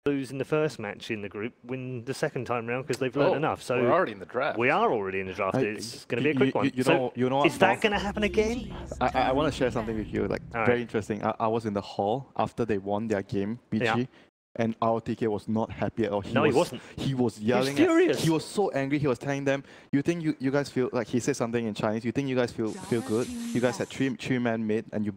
lose in the first match in the group, win the second time round because they've learned enough. So we're already in the draft. We are already in the draft. It's going to be a quick one. You know is that going to happen again? I want to share something with you, like very interesting. I was in the hall after they won their game, BG, and ROTK was not happy at all. He wasn't. He was yelling. He was furious. He was so angry. He was telling them, "You think you guys feel like," he said something in Chinese. "You think you guys feel good? You guys had three man mid and you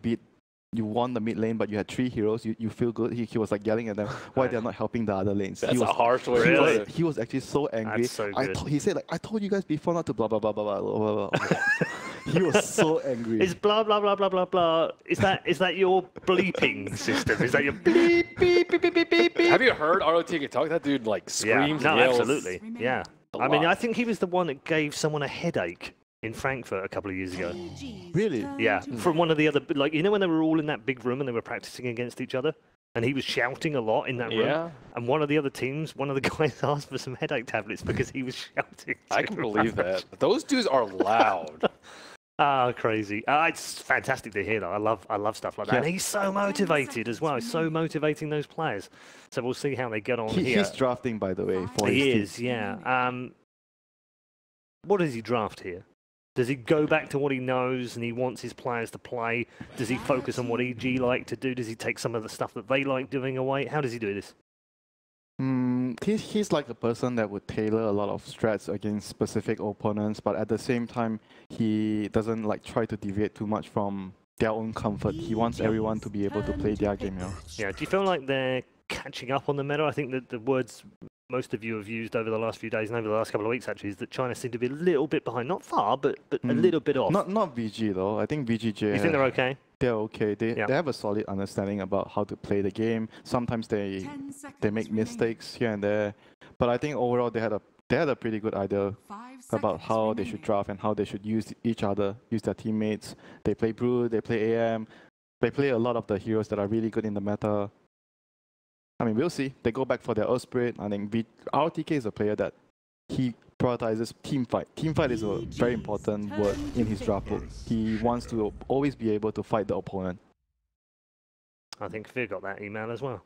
won the mid lane, but you had 3 heroes. You feel good." He was like yelling at them why they're not helping the other lanes. That's a harsh way to put it. He was actually so angry. That's so good. He said like, "I told you guys before not to blah blah blah blah blah blah." He was so angry. Is blah blah blah blah blah blah. Is that your bleeping system? Is that your bleep beep beep beep beep beep? Have you heard ROTK talk? That dude like screams. No, and yells. absolutely. Yeah. I mean, I think he was the one that gave someone a headache in Frankfurt a couple of years ago. Really? Yeah. From one of the other, like, you know, when they were all in that big room and they were practicing against each other, and he was shouting a lot in that room. Yeah. And one of the other teams, one of the guys asked for some headache tablets because he was shouting. I can believe that. Those dudes are loud. Crazy. It's fantastic to hear that. I love stuff like that. And he's so motivated as well. He's so motivating those players. So we'll see how they get on here. He's drafting, by the way. For he his is, team. yeah. What does he draft here? Does he go back to what he knows and he wants his players to play? Does he focus on what EG like to do? Does he take some of the stuff that they like doing away? How does he do this? He's like a person that would tailor a lot of strats against specific opponents, but at the same time, he doesn't like try to deviate too much from their own comfort. He wants everyone to be able to play their game. Yeah. Do you feel like they're catching up on the meta? I think that the words most of you have used over the last few days and over the last couple of weeks actually is that China seem to be a little bit behind. Not far, but a little bit off. Not VG though. I think VGJ. You think they're okay? They're okay. They have a solid understanding about how to play the game. Sometimes they make mistakes here and there, but I think overall they had a pretty good idea about how they should draft and how they should use each other, use their teammates. They play Brood, they play AM, they play a lot of the heroes that are really good in the meta. I mean, we'll see. They go back for their Earth Spirit. I think RTK is a player that he prioritizes team fight. Team fight is a very important word in his draft book. He wants to always be able to fight the opponent. I think Fear got that email as well.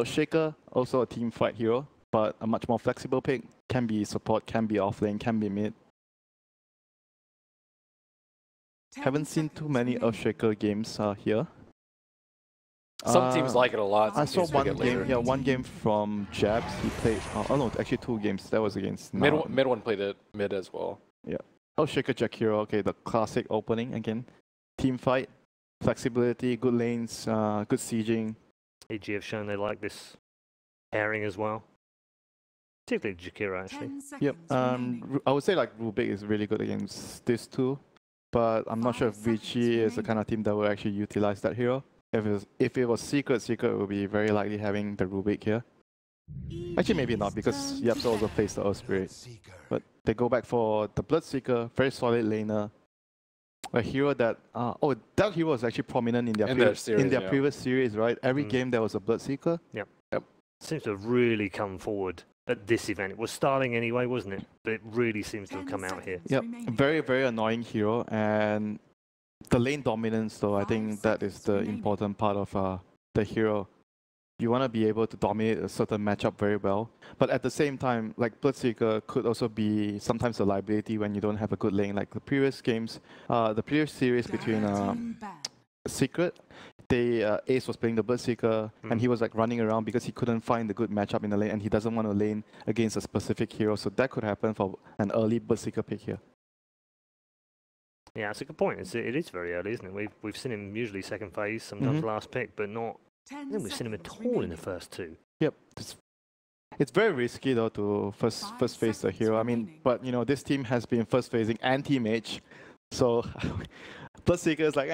Shaker, also a team fight hero, but a much more flexible pick. Can be support, can be offlane, can be mid. Haven't seen too many Earthshaker games here. Some teams like it a lot. I saw one game from Jabs. He played. Oh no, actually 2 games. That was against mid one played it mid as well. Yeah. Shaker Jack Hero. Okay, the classic opening again. Team fight, flexibility, good lanes, good sieging. EG have shown they like this pairing as well. Particularly Jakiro, actually. Yep. I would say like Rubik is really good against this too, but I'm not sure if VG is the kind of team that will actually utilize that hero. If it was Secret would be very likely having the Rubik here. Actually, maybe not, because Yapsa also plays the Earth Spirit. But they go back for the Bloodseeker, very solid laner. A hero that... that hero was actually prominent in their previous series, right? Every game there was a Bloodseeker. Yep. Seems to have really come forward at this event. It was starting anyway, wasn't it? But it really seems to have come out here. Yep. Very, very annoying hero. And the lane dominance, though, I think that is the important part of the hero. You want to be able to dominate a certain matchup very well. But at the same time, like Bloodseeker could also be sometimes a liability when you don't have a good lane. Like the previous games, the previous series between Secret, Ace was playing the Bloodseeker and he was like running around because he couldn't find the good matchup in the lane and he doesn't want to lane against a specific hero. So that could happen for an early Bloodseeker pick here. Yeah, that's a good point. It is very early, isn't it? We've seen him usually second phase, sometimes last pick, but not. I don't think we've seen him at all in the first 2. Yep, it's very risky though to first phase the hero. I mean, but you know this team has been first phasing anti-mage, so Bloodseeker is like,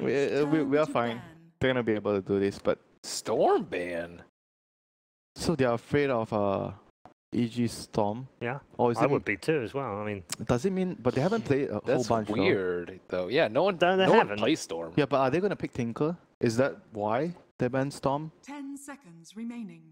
we are fine. They're gonna be able to do this, but Stormban. So they are afraid of EG Storm. Yeah, I would be too as well. I mean, does it mean? But they haven't played a whole bunch. That's weird though. Yeah, no one plays Storm. Yeah, but are they gonna pick Tinker? Is that why they ban Storm? 10 seconds remaining.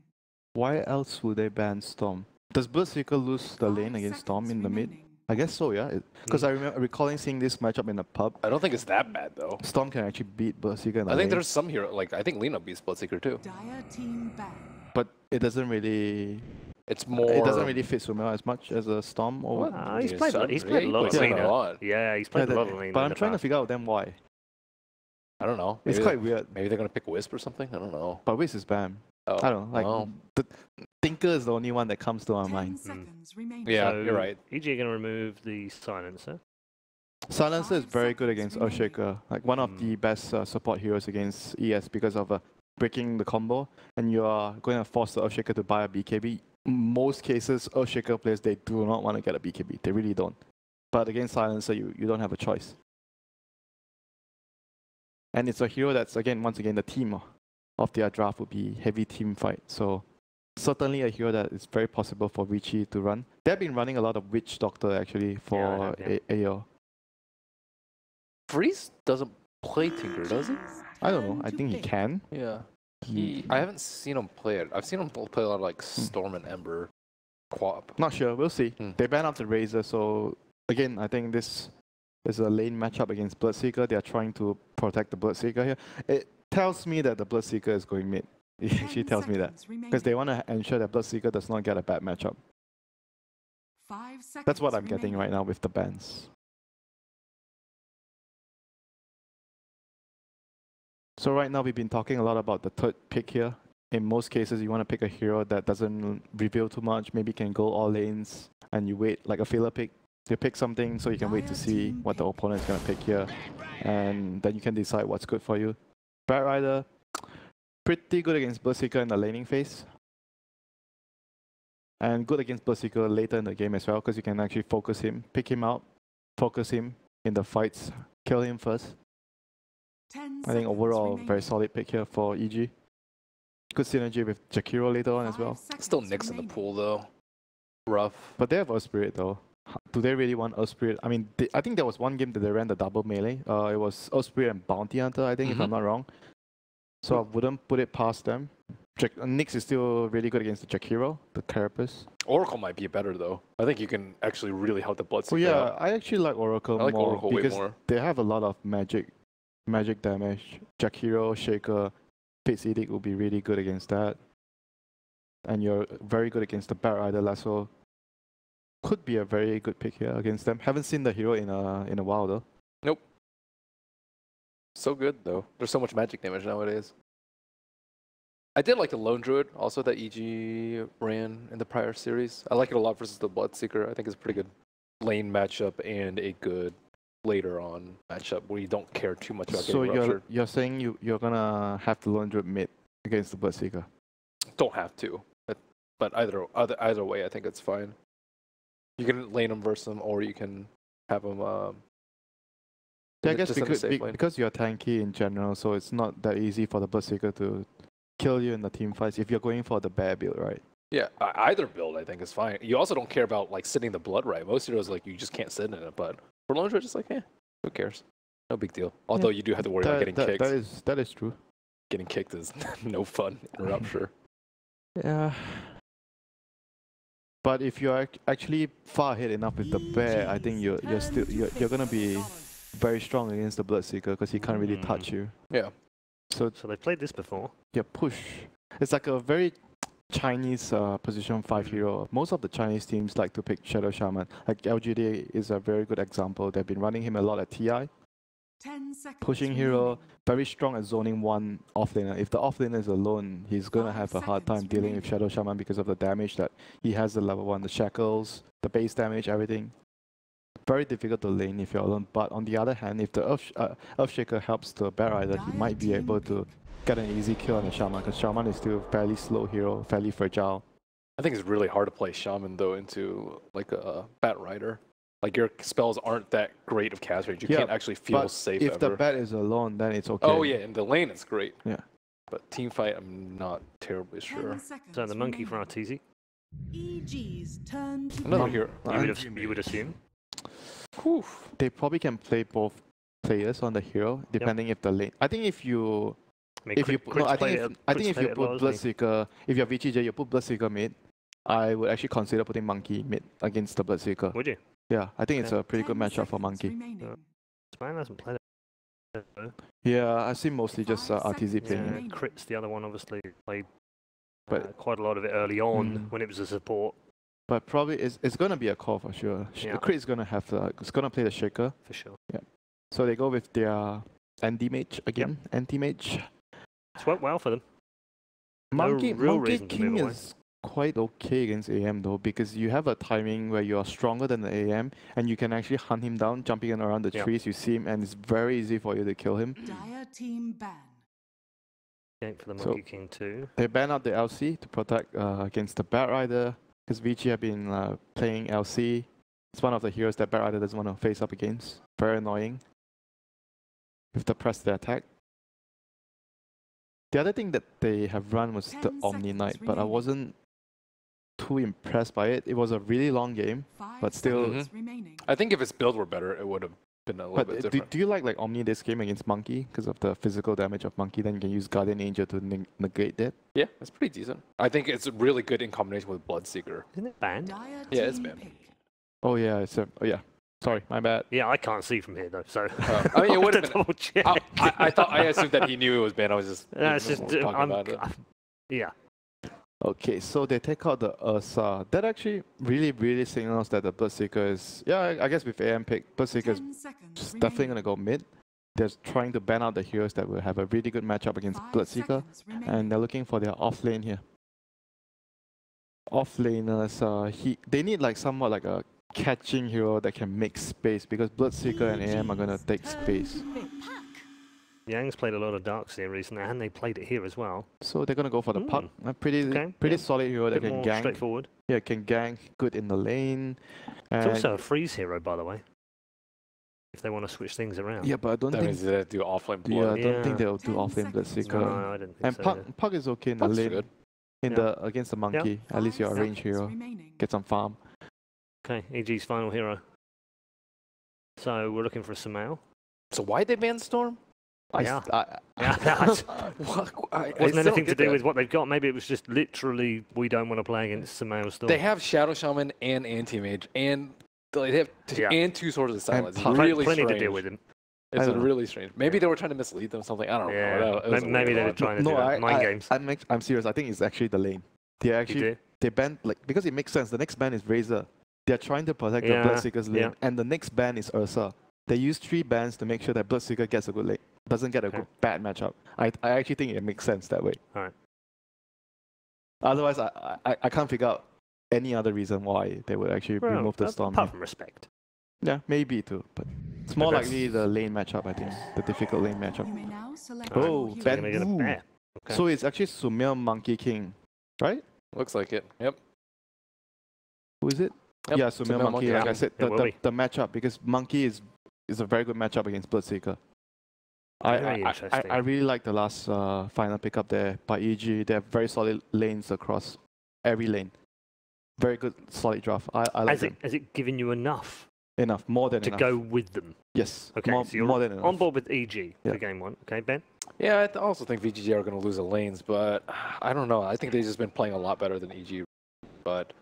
Why else would they ban Storm? Does Bloodseeker lose the lane against Storm in the mid? I guess so, yeah. Because I remember recalling seeing this matchup in a pub. I don't think it's that bad though. Storm can actually beat Bloodseeker in the I think lane, there's some hero, like I think Lena beats Bloodseeker too. Dire team ban. but it doesn't really. It's more. It doesn't really fit Sumail as much as a Storm or what. He's played a lot of Yeah, Lena. Yeah, he's played a lot of Lena. But I'm trying to figure out then why. I don't know. It's quite weird. Maybe they're gonna pick Wisp or something. I don't know. But Wiz is BAM. Oh, I don't know. Like the Tinker is the only one that comes to our 10 mind. seconds remaining. Yeah, So you're right. EG are going to remove the silencer. Silencer is 5 very good seconds against remaining. Earthshaker. Like one of the best support heroes against ES because of breaking the combo, and you are going to force the Earthshaker to buy a BKB. In most cases, Earthshaker players, they do not want to get a BKB. They really don't. But against Silencer, you don't have a choice. And it's a hero that's, once again, the team of their draft would be heavy team fight. So certainly a hero that is very possible for VG to run. They've been running a lot of Witch Doctor actually for AO. Freeze doesn't play Tinker, does he? I don't know. I think he can. Yeah. I haven't seen him play it. I've seen him play a lot of like Storm and Ember co-op. Not sure. We'll see. They banned out the Razor, so again, I think this is a lane matchup against Bloodseeker. They are trying to protect the Bloodseeker here. It tells me that the Bloodseeker is going mid. It actually tells me that. Because they want to ensure that Bloodseeker does not get a bad matchup. 5 seconds That's what I'm getting remaining. right now with the bans. So right now we've been talking a lot about the third pick here. In most cases, you want to pick a hero that doesn't reveal too much, maybe can go all lanes, and you wait like a filler pick. You pick something so you can wait to see what the opponent is going to pick here, and then you can decide what's good for you. Bat Rider, pretty good against Bloodseeker in the laning phase, and good against Bloodseeker later in the game as well, because you can actually focus him, pick him out, focus him in the fights, kill him first. 10 I think overall, seconds very solid pick here for EG. Good synergy with Jakiro later on as well. Still Nyx in the pool though. Rough. But they have Earth Spirit though. Do they really want Earth Spirit? I mean, I think there was one game that they ran the double melee. It was Earth Spirit and Bounty Hunter, I think, if I'm not wrong. So I wouldn't put it past them. Nyx is still really good against the Jakiro, the Carapace. Oracle might be better though. I think you can actually really help the Bloodseeker. Oh yeah, out. I actually like Oracle I like more Oracle way because more. they have a lot of magic damage. Jakiro, Shaker, Fate's Edict will be really good against that. And you're very good against the Bat Rider Lasso. Could be a very good pick here against them. Haven't seen the hero in a while though. Nope. So good though. There's so much magic damage nowadays. I did like the Lone Druid also that EG ran in the prior series. I like it a lot versus the Bloodseeker. I think it's a pretty good lane matchup and a good later on matchup where you don't care too much about getting ruptured. So you're saying you're gonna have the Lone Druid mid against the Bloodseeker? Don't have to, but either way, I think it's fine. You can lane them versus them, or you can have them. Yeah, I guess because you're tanky in general, so it's not that easy for the Bloodseeker to kill you in the team fights if you're going for the bear build, right? Yeah, either build I think is fine. You also don't care about like sitting the blood right. Most heroes like you just can't sit in it, but for Lone Druid, just like who cares? No big deal. Although you do have to worry about getting kicked. That is true. Getting kicked is no fun in Rupture. Yeah. But if you're actually far ahead enough with the bear, I think you're gonna be very strong against the Bloodseeker because he can't really touch you. Yeah. So they played this before. Yeah, push. It's like a very Chinese position 5 hero. Most of the Chinese teams like to pick Shadow Shaman. Like LGD is a very good example. They've been running him a lot at TI. 10 seconds Pushing hero, very strong at zoning one offlaner. If the offlaner is alone, he's gonna have a hard time dealing with Shadow Shaman because of the damage that he has the level 1, the shackles, the base damage, everything. Very difficult to lane if you're alone. But on the other hand, if the Earthshaker helps the Bat Rider, he might be able to get an easy kill on the Shaman because Shaman is still a fairly slow hero, fairly fragile. I think it's really hard to play Shaman though into like a Bat Rider. Like your spells aren't that great of cast range. You can't actually feel safe if ever. the Bat is alone, then it's okay. Oh yeah, in the lane it's great. Yeah. But team fight, I'm not terribly sure. So the monkey for Arteezy. EG's turn to Another hero. You would assume. Oof. They probably can play both players on the hero, depending if the lane. I think if you put Bloodseeker, if you're VGJ, you put Bloodseeker mid. I would actually consider putting Monkey mid against the Bloodseeker. Would you? Yeah, I think it's Okay. a pretty good 10 matchup for seconds Monkey. remaining. Man hasn't played it. Yeah, I've seen mostly just 5 RTZ seconds playing it. remaining. Crit's the other one, obviously played But- quite a lot of it early on when it was a support, But probably it's gonna be a call for sure. Yeah. Crit is gonna have it's gonna play the Shaker. for sure. So they go with their anti-mage again. Anti-mage. It's worked well for them. No Monkey real reason to King move away. is quite okay against AM though, because you have a timing where you are stronger than the AM and you can actually hunt him down, jumping in around the Yep. trees. You see him and it's very easy for you to kill him. Dire team ban. Game for the So- Monkey King too. They ban out the LC to protect against the Bat Rider, because VG have been playing LC. It's one of the heroes that Bat Rider doesn't want to face up against. Very annoying. With the press to attack. The other thing that they have run was the 10 Omni seconds Knight, but I remaining. wasn't too impressed by it. It was a really long game. 5 But still- seconds remaining. I think if its build were better, it would have been a little But bit do, different. do you like Omni this game against Monkey because of the physical damage of Monkey? Then you can use Guardian Angel to negate that. Yeah, it's pretty decent. I think it's really good in combination with Bloodseeker. Isn't it banned? Dire Yeah, it's team banned. pick. Oh yeah, it's a, oh yeah. Sorry, my bad. Yeah, I can't see from here though, so I mean, it would have have to been. double check. I assumed that he knew it was banned. I was just, No, it's just talking about it. yeah. Okay, so they take out the Ursa. That actually really signals that the Bloodseeker is, yeah, I guess with AM pick, Bloodseeker is 10 seconds definitely remaining. going to go mid. They're trying to ban out the heroes that will have a really good matchup against 5 Bloodseeker. seconds remaining. And they're looking for their off lane here. Off laners, they need like somewhat like a catching hero that can make space, because Bloodseeker and AM are going to take space. Yang's played a lot of Darkseer recently, and they played it here as well. So they're going to go for the puck. A pretty Okay, pretty yeah. solid hero that Bit can more gank. straightforward. Yeah, can gank, good in the lane. It's And also a freeze hero, by the way. If they want to switch things around. yeah, but I don't That think means they do offlane yeah, I blood. don't think Yeah. they'll do 10 offlane seconds Bloodseeker. No, I didn't think And so. Puck is okay in the Puck's lane. good. In Yeah. the against the monkey, at least you're a 5 range seconds hero. remaining. Get some farm. Okay, EG's final hero. So we're looking for a Samael. So why'd they ban Storm? Yeah. Yeah, that's- Wasn't anything to do with what they've got. Maybe it was just literally we don't want to play against Samael Storm. They have Shadow Shaman and Anti-Mage, and they have Yeah. and 2 Swords of Silence. It's Puck. really plenty strange. to deal with him. I It's don't know. really strange. Maybe they were trying to mislead them or something. I don't Yeah, know. It was a maybe weird they were one. trying to do mind games. I'm serious. I think it's actually the lane. They You actually do? they ban because it makes sense. The next ban is Razor. They're trying to protect Yeah, the Bloodseeker's lane, yeah. and the next ban is Ursa. They use 3 bans to make sure that Bloodseeker gets a good lane, doesn't get a Okay. good bad matchup. I actually think it makes sense that way. Alright. Otherwise, I can't figure out any other reason why they would actually Well, remove the Storm. apart here. from respect. Yeah, maybe too, but it's more that's- likely the lane matchup. I think the difficult lane matchup. You may now select Oh, your hero. Ben- They're gonna Ooh. bear. Okay. So it's actually Sumail Monkey King, right? Looks like it. Yep. Who is it? Yep, Yeah, Sumail Sumail Monkey. Monkey, Like yeah. I said, It will be. the matchup, because Monkey is a very good matchup against Bloodseeker. Very interesting. I really like the last final pickup there by EG. They have very solid lanes across every lane. Very good, solid draft. I like them. Has it given you enough Enough, more than to enough. go with them? Yes, Okay, more, so you're more than enough. on board with EG Yeah. for game 1. Okay, Ben? Yeah, I also think VGJ are going to lose the lanes, but I don't know. I think they've just been playing a lot better than EG. But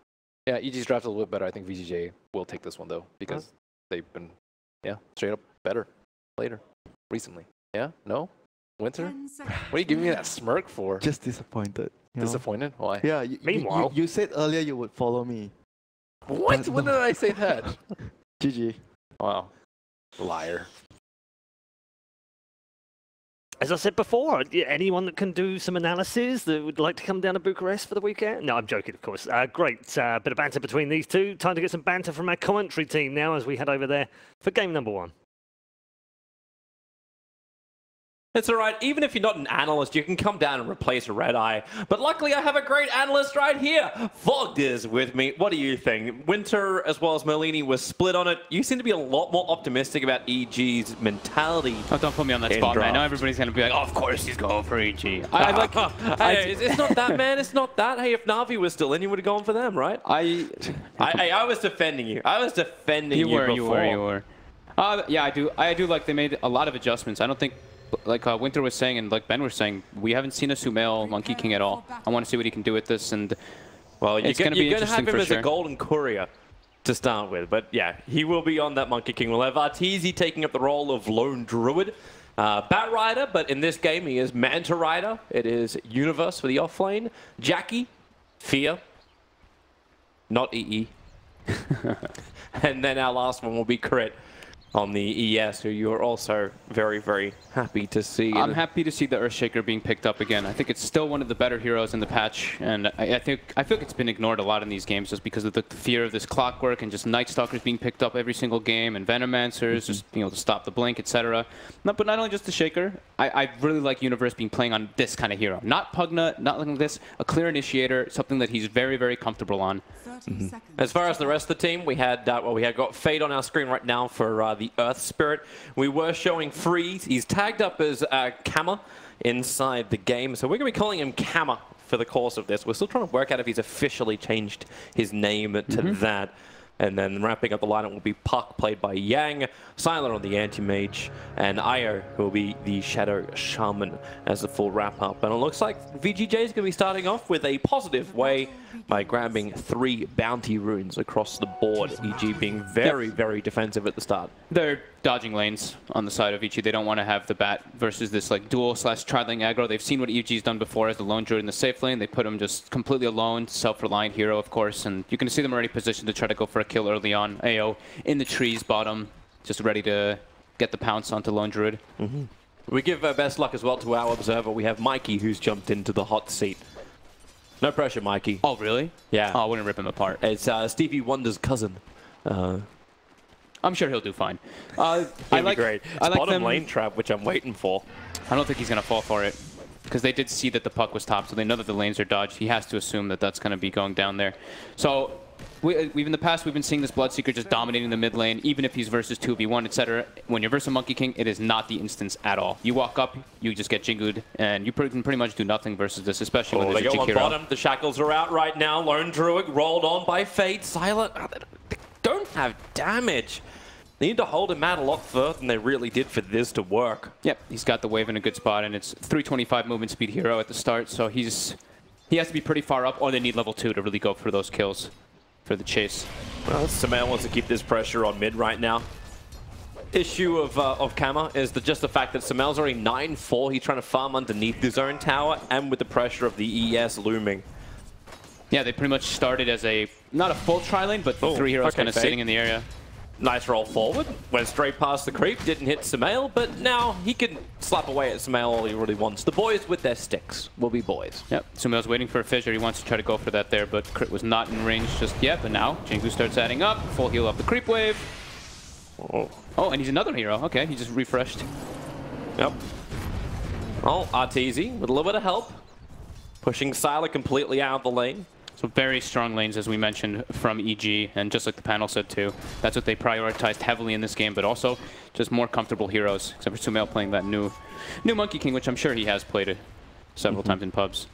yeah, EG's drafted a little bit better. I think VGJ will take this one, though, because they've been, straight up better later, recently. Yeah? No? Winter? 10 seconds What are you giving me that remaining. smirk for? Just disappointed. You know? Disappointed? Why? Yeah. Meanwhile- you said earlier you would follow me. What? When did I say that? GG. Wow. Liar. As I said before, anyone that can do some analysis that would like to come down to Bucharest for the weekend? No, I'm joking, of course. Great bit of banter between these two. Time to get some banter from our commentary team now as we head over there for game number 1. It's alright, even if you're not an analyst, you can come down and replace Red Eye. But luckily I have a great analyst right here. Vogged is with me. What do you think? Winter as well as Merlini was split on it. You seem to be a lot more optimistic about EG's mentality. Oh, don't put me on that In spot, man. I know draft. everybody's going to be like, oh, of course he's going for EG. I like. Hey, it's not that, man. It's not that. Hey, if Na'Vi was still in, you would have gone for them, right? I was defending you. I was defending you before. You were. Yeah, I do like they made a lot of adjustments. I don't think, like Winter was saying and like Ben was saying, we haven't seen a Sumail Monkey King at all. I want to see what he can do with this, and Well, you're It's gonna be going to have interesting him for as sure. a golden courier. to start with. But yeah, he will be on that Monkey King. We'll have Arteezy taking up the role of Lone Druid. Bat Rider, but in this game he is Manta Rider. It is Universe for the offlane. Jackie, Fear, not EE. And then our last one will be Crit on the ES, who you are also very, very happy to see. I'm happy to see the Earthshaker being picked up again. I think it's still one of the better heroes in the patch, and I feel like it's been ignored a lot in these games just because of the fear of this clockwork and just Night Stalkers being picked up every single game and Venomancers just being able to stop the blink, etc. But not only just the Shaker, I really like Universe being playing on this kind of hero. Not Pugna, not like this, a clear initiator, something that he's very, very comfortable on. As far as the rest of the team, we had got Fade on our screen right now for the Earth Spirit. We were showing Freeze. He's tagged up as Kama inside the game, so we're going to be calling him Kama for the course of this. We're still trying to work out if he's officially changed his name to that. And then wrapping up the lineup will be Puck, played by Yang, Silent on the Anti-Mage, and Io, who will be the Shadow Shaman as the full wrap-up. And it looks like VGJ is going to be starting off with a positive way by grabbing 3 bounty runes across the board, EG being very, very defensive at the start. They're dodging lanes on the side of EG. They don't want to have the bat versus this like dual/tri-lane aggro. They've seen what EG's done before as the lone druid in the safe lane. They put him just completely alone, self-reliant hero, of course, and you can see them already positioned to try to go for a kill early on. AO in the trees bottom, just ready to get the pounce onto lone druid. We give best luck as well to our observer. We have Mikey, who's jumped into the hot seat. No pressure, Mikey. Oh, really? Yeah. Oh, I wouldn't rip him apart. It's Stevie Wonder's cousin. I'm sure he'll do fine. I like great. It's I like bottom them, lane trap, which I'm waiting for. I don't think he's going to fall for it because they did see that the puck was top, so they know that the lanes are dodged. He has to assume that that's going to be going down there. So we've in the past, we've been seeing this Bloodseeker just dominating the mid lane, even if he's versus 2v1, etc. When you're versus Monkey King, it is not the instance at all. You walk up, you just get jingued, and you can pretty much do nothing versus this, especially when there's a They go on Jakiro. bottom. The shackles are out right now. Lone Druid rolled on by Fade. Silent. They don't have damage. They need to hold him out a lot further than they really did for this to work. Yep, he's got the wave in a good spot, and it's 325 movement speed hero at the start, so he has to be pretty far up, or they need level 2 to really go for those kills for the chase. Well, Samael wants to keep this pressure on mid right now. Issue of Kama is just the fact that Samael's already 9-4. He's trying to farm underneath his own tower, and with the pressure of the ES looming. Yeah, they pretty much started as not a full tri-lane, but the 3 heroes kind of sitting in the area. Nice roll forward. Went straight past the creep. Didn't hit Samael, but now he can slap away at Samael all he really wants. The boys with their sticks will be boys. Yep, Sumail's waiting for a fissure. He wants to try to go for that there, but Crit was not in range just yet. But now Jingu starts adding up. Full heal up the creep wave. Oh, and he's another hero. Okay, he just refreshed. Yep. Oh, Arteezy with a little bit of help. Pushing Sylar completely out of the lane. So very strong lanes, as we mentioned, from EG, and just like the panel said too, that's what they prioritized heavily in this game, but also just more comfortable heroes, except for Sumail playing that new Monkey King, which I'm sure he has played it several times in pubs.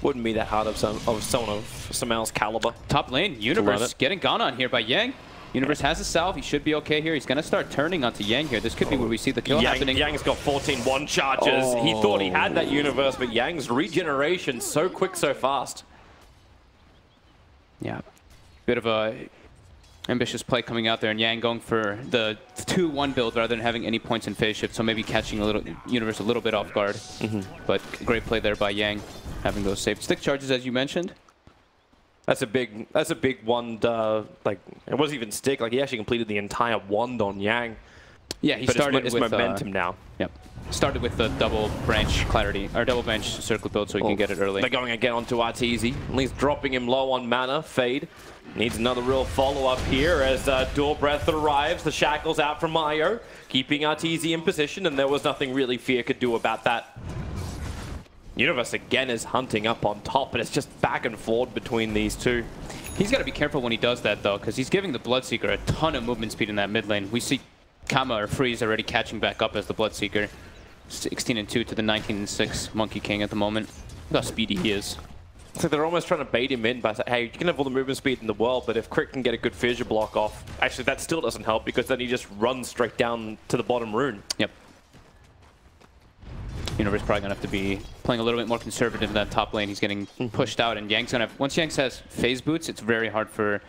Wouldn't be that hard of someone of Samael's caliber. Top lane, Universe getting gone on here by Yang. Universe has a salve. He should be okay here. He's going to start turning onto Yang here. This could be where we see the kill happening. Yang's got 14-1 charges. He thought he had that Universe, but Yang's regeneration so quick, so fast. Yeah, bit of a ambitious play coming out there, and Yang going for the 2-1 build rather than having any points in phase shift, so maybe catching Universe a little bit off guard. But great play there by Yang, having those saved stick charges, as you mentioned. That's a big wand. Like, it wasn't even stick. Like, he actually completed the entire wand on Yang. Yeah, he started it's with momentum now. Yep. Started with the double branch clarity, or double branch circle build, so he can get it early. They're going again onto Arteezy. At least dropping him low on mana. Fade needs another real follow-up here as Dual Breath arrives. The shackles out from Io, keeping Arteezy in position, and there was nothing really Fear could do about that. Universe again is hunting up on top, but it's just back and forth between these two. He's got to be careful when he does that, though, because he's giving the Bloodseeker a ton of movement speed in that mid lane. We see Kama or Freeze already catching back up as the Bloodseeker. 16-2 to the 19-6 Monkey King at the moment. Look how speedy he is. So they're almost trying to bait him in by saying, hey, you can have all the movement speed in the world, but if Crit can get a good fissure block off, actually that still doesn't help because then he just runs straight down to the bottom rune. Yep. Universe probably going to have to be playing a little bit more conservative in that top lane. He's getting pushed out, and Yang's going to... Once Yang has phase boots, it's very hard for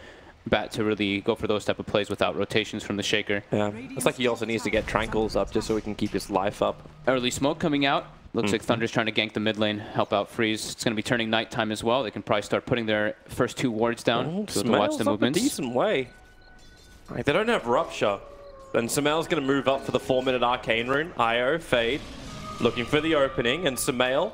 bat to really go for those type of plays without rotations from the Shaker. Yeah, it's like he also needs to get Tranquils up just so he can keep his life up. Early smoke coming out. Looks like Thunder's trying to gank the mid lane, help out Freeze. It's going to be turning nighttime as well. They can probably start putting their first 2 wards down to watch the movements. A decent way. Like, they don't have Rupture. And Sumail's going to move up for the 4-minute Arcane Rune. Io, Fade, looking for the opening. And Sumail,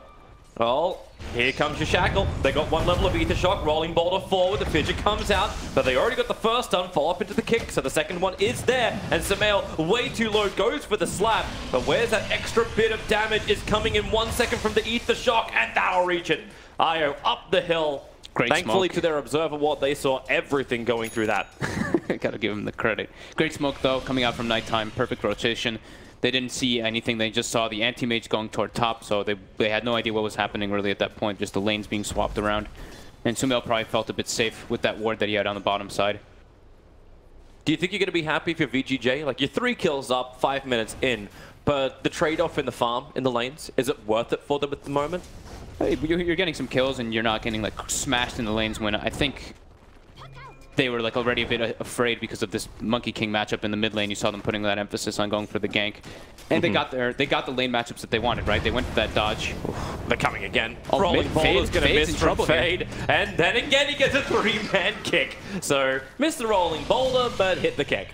oh, here comes your Shackle. They got 1 level of Ether Shock, rolling boulder forward. The Fidget comes out, but they already got the first stun, fall up into the kick. So the second one is there. And Sumail, way too low, goes for the slap. But where's that extra bit of damage is coming in 1 second from the Ether Shock, and that'll reach it. Io up the hill. Great Thankfully smoke. to their observer ward, they saw everything going through that. Gotta give him the credit. Great smoke though, coming out from nighttime. Perfect rotation. They didn't see anything. They just saw the anti-mage going toward top, so they had no idea what was happening really at that point. Just the lanes being swapped around. And Sumail probably felt a bit safe with that ward that he had on the bottom side. Do you think you're going to be happy if you're VGJ? Like, you're 3 kills up, 5 minutes in, but the trade-off in the farm, in the lanes, is it worth it for them at the moment? Hey, you're getting some kills and you're not getting like smashed in the lanes when I think they were like already a bit afraid because of this Monkey King matchup in the mid lane. You saw them putting that emphasis on going for the gank. And they got the lane matchups that they wanted, right? They went for that dodge. They're coming again. Oh, Rolling Boulder's going to miss from Fade. Here. And then again, he gets a 3-man kick. So, missed the Rolling Boulder, but hit the kick.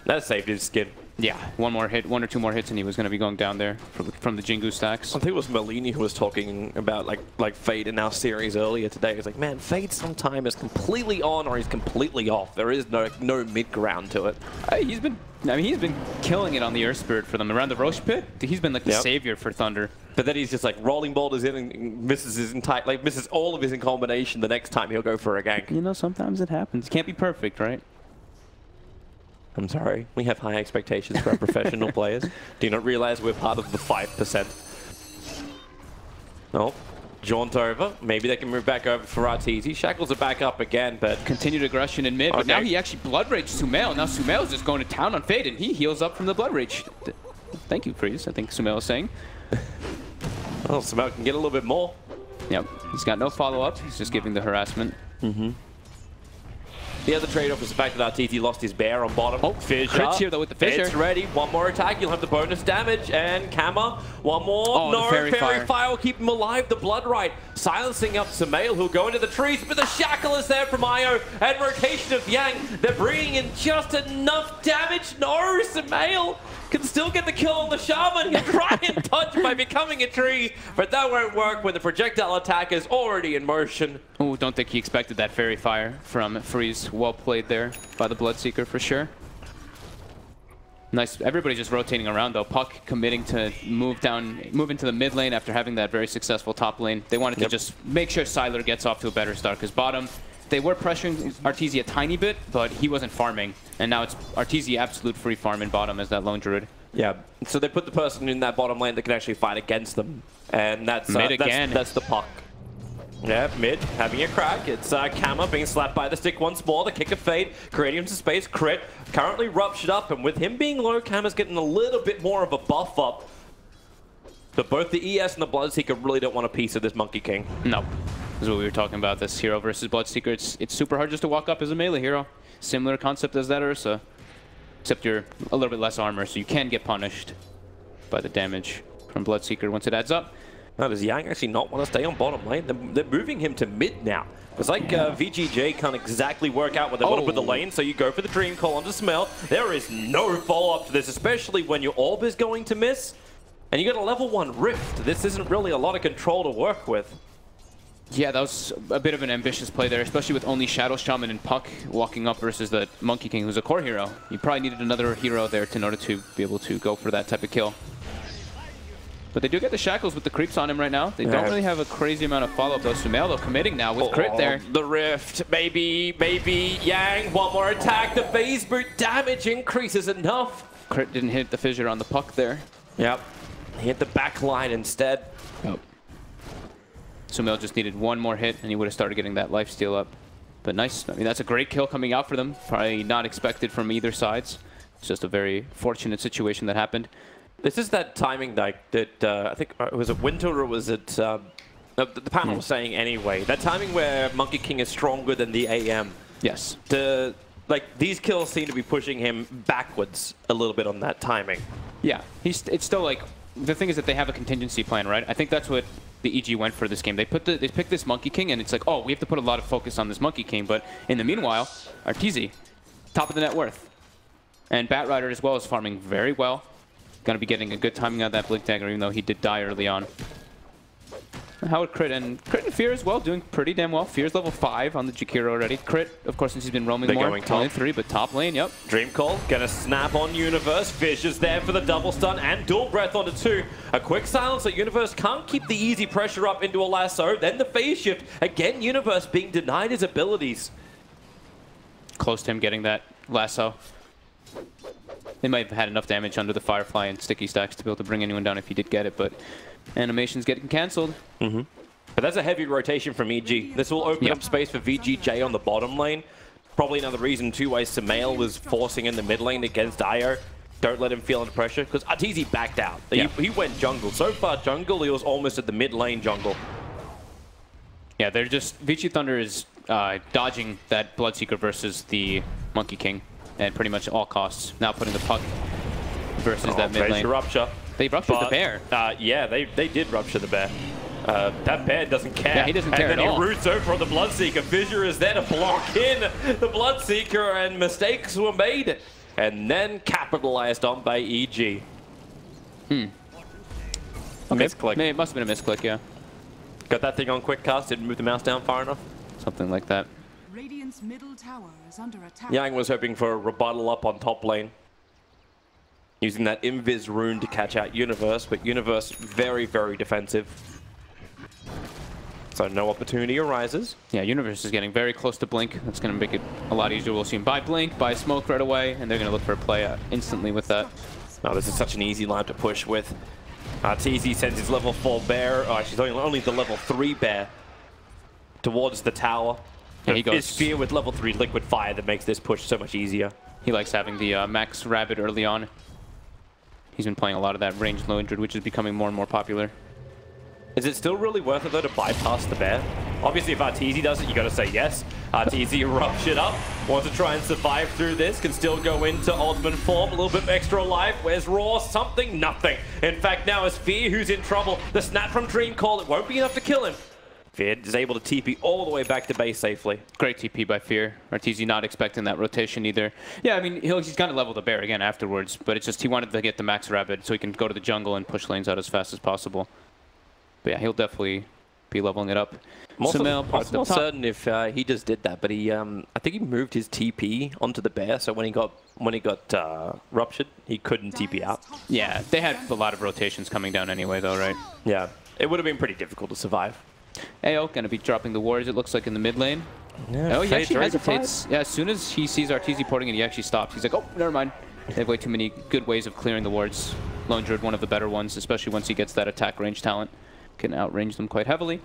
That saved his skin. Yeah, 1 or 2 more hits and he was going to be going down there from the Jingu stacks. I think it was Merlini who was talking about like Fade in our series earlier today. He was like, man, Fade sometimes is completely on or he's completely off. There is no mid ground to it. He's been killing it on the Earth Spirit for them. Around the Roche Pit, he's been like the savior for Thunder. But then he's just like rolling boulders in and misses his entire, like misses all of his in combination. The next time he'll go for a gank. You know, sometimes it happens. You can't be perfect, right? I'm sorry. We have high expectations for our professional players. Do you not realize we're part of the 5%? Oh, jaunt over. Maybe they can move back over for Arteezy. Shackles are back up again, but... Continued aggression in mid, but now he actually Blood Rage Sumail. Now Sumail's just going to town on Fade, and he heals up from the Blood Rage. Thank you, Freeze, I think Sumail is saying. Oh, Sumail can get a little bit more. Yep, he's got no follow-up. He's just giving the harassment. The other trade-off is the fact that Arteezy lost his bear on bottom. Oh, Fissure. crits here though with the Fissure. It's ready. 1 more attack. You'll have the bonus damage. And Kama, 1 more. Oh, no, Fairy Fire will keep him alive. The Blood Right. Silencing up Sumail, who'll go into the trees. But the Shackle is there from Io. And rotation of Yang. They're bringing in just enough damage. No, Sumail can still get the kill on the Shaman. He'll try and touch by becoming a tree. But that won't work when the projectile attack is already in motion. Oh, don't think he expected that Fairy Fire from Freeze. Well played there by the Bloodseeker for sure. Nice. Everybody's just rotating around though. Puck committing to move into the mid lane after having that very successful top lane. They wanted to just make sure Sylar gets off to a better start because bottom, they were pressuring Arteezy a tiny bit, but he wasn't farming. And now it's Arteezy absolute free farm in bottom as that lone druid. Yeah, so they put the person in that bottom lane that can actually fight against them. And that's mid again. That's the Puck. Yeah, mid, having a crack. It's Kama being slapped by the stick once more. The kick of Fade, creating him some space. Crit, currently ruptured up. And with him being low, Kama's getting a little bit more of a buff up. But both the ES and the Bloodseeker really don't want a piece of this Monkey King. No. This is what we were talking about, this hero versus Bloodseeker. It's super hard just to walk up as a melee hero. Similar concept as that Ursa. Except you're a little bit less armor, so you can get punished by the damage from Bloodseeker once it adds up. Now, does Yang actually not want to stay on bottom lane? They're moving him to mid now. It's like VGJ can't exactly work out what they want to put the lane, so you go for the Dream Call onto Smell. There is no follow-up to this, especially when your Orb is going to miss. And you got a level 1 Rift. This isn't really a lot of control to work with. Yeah, that was a bit of an ambitious play there, especially with only Shadow Shaman and Puck walking up versus the Monkey King, who's a core hero. You probably needed another hero there in order to be able to go for that type of kill. But they do get the shackles with the creeps on him right now. They don't really have a crazy amount of follow-up though. Sumail though committing now with crit there. The Rift, maybe Yang, 1 more attack. The phase boot damage increases enough. Crit didn't hit the fissure on the Puck there. Yep, he hit the back line instead. Yep. Sumail just needed 1 more hit and he would have started getting that lifesteal up. But nice, I mean that's a great kill coming out for them. Probably not expected from either sides. It's just a very fortunate situation that happened. This is that timing that I think was it Winter or was it the panel was saying anyway. That timing where Monkey King is stronger than the AM. Yes. Like, these kills seem to be pushing him backwards a little bit on that timing. Yeah, it's still like, the thing is that they have a contingency plan, right? I think that's what the EG went for this game. They picked this Monkey King, and it's like, oh, we have to put a lot of focus on this Monkey King, but in the meanwhile, Arteezy, top of the net worth. And Batrider as well is farming very well. Gonna be getting a good timing out of that Blink Dagger, even though he did die early on. Howard Crit and Fear as well, doing pretty damn well. Fear's level 5 on the Jakiro already. Crit, of course, since he's been roaming more, only 3, but top lane, yep. Dream Call, gonna snap on Universe. Fish is there for the double stun and dual breath onto 2. A quick silence so Universe can't keep the easy pressure up into a lasso. Then the phase shift. Again, Universe being denied his abilities. Close to him getting that lasso. They might have had enough damage under the Firefly and Sticky Stacks to be able to bring anyone down if he did get it, but animation's getting cancelled. But that's a heavy rotation from EG. This will open up space for VGJ on the bottom lane. Probably another reason, too, why Sumail was forcing in the mid lane against Io. Don't let him feel under pressure, because Arteezy backed out. He went jungle. So far, jungle, he was almost at the mid lane jungle. Yeah, they're just... VG.Thunder is dodging that Bloodseeker versus the Monkey King at pretty much all costs. Now putting the puck versus that mid lane. Rupture. They ruptured the bear. Yeah, they did rupture the bear. That bear doesn't care. Yeah, he doesn't care at all. And then he roots over on the Bloodseeker. Fissure is there to block in the Bloodseeker, and mistakes were made. And then capitalized on by EG. Okay. Misclick. It must have been a misclick, yeah. Got that thing on quick cast, didn't move the mouse down far enough. Something like that. Radiant's middle tower is under attack. Yang was hoping for a rebuttal up on top lane, using that Invis rune to catch out Universe, but Universe very, very defensive. So no opportunity arises. Yeah, Universe is getting very close to Blink. That's going to make it a lot easier. We'll see him buy Blink, buy Smoke right away, and they're going to look for a play instantly with that. Oh, this is such an easy line to push with. Arteezy sends his level 4 bear, she's only the level 3 bear, towards the tower. Yeah, he goes. It's Fear with level 3 liquid fire that makes this push so much easier. He likes having the Max Rabbit early on. He's been playing a lot of that ranged Lowendred, which is becoming more and more popular. Is it still really worth it, though, to bypass the bear? Obviously, if Arteezy does it, you got to say yes. Arteezy erupts it up. Wants to try and survive through this. Can still go into ultimate form. A little bit extra life. Where's Raw? Something? Nothing. In fact, now it's Fear who's in trouble. The snap from Dream Call. It won't be enough to kill him. Fear is able to TP all the way back to base safely. Great TP by Fear. Arteezy not expecting that rotation either. Yeah, I mean, he's going to level the bear again afterwards, but it's just he wanted to get the Max Rabbit so he can go to the jungle and push lanes out as fast as possible. But yeah, he'll definitely be leveling it up. I'm not certain if he just did that, but he, I think he moved his TP onto the bear, so when he got ruptured, he couldn't TP out. Yeah, they had a lot of rotations coming down anyway, though, right? Yeah, it would have been pretty difficult to survive. AO going to be dropping the wards, it looks like, in the mid lane. Yeah, oh, he actually hesitates. Yeah, as soon as he sees Arteezy porting in, he actually stops. He's like, oh, never mind. They have way too many good ways of clearing the wards. Lone Druid, one of the better ones, especially once he gets that attack range talent. Can outrange them quite heavily.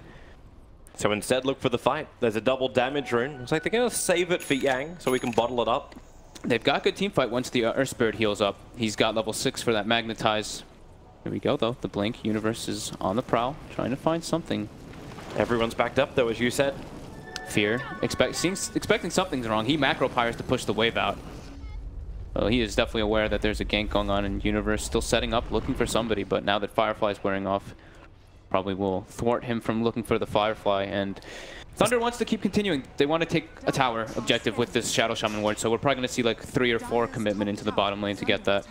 So instead, look for the fight. There's a double damage rune. Looks like they're going to save it for Yang so we can bottle it up. They've got good team fight once the Earth Spirit heals up. He's got level 6 for that Magnetize. Here we go, though. The Blink Universe is on the prowl, trying to find something. Everyone's backed up, though, as you said. Fear, expecting something's wrong. He macro pyres to push the wave out. Well, he is definitely aware that there's a gank going on, and Universe still setting up, looking for somebody, but now that Firefly's wearing off, probably will thwart him from looking for the Firefly, and Thunder wants to keep continuing. They want to take a tower objective with this Shadow Shaman ward, so we're probably going to see like 3 or 4 commitment into the bottom lane to get that.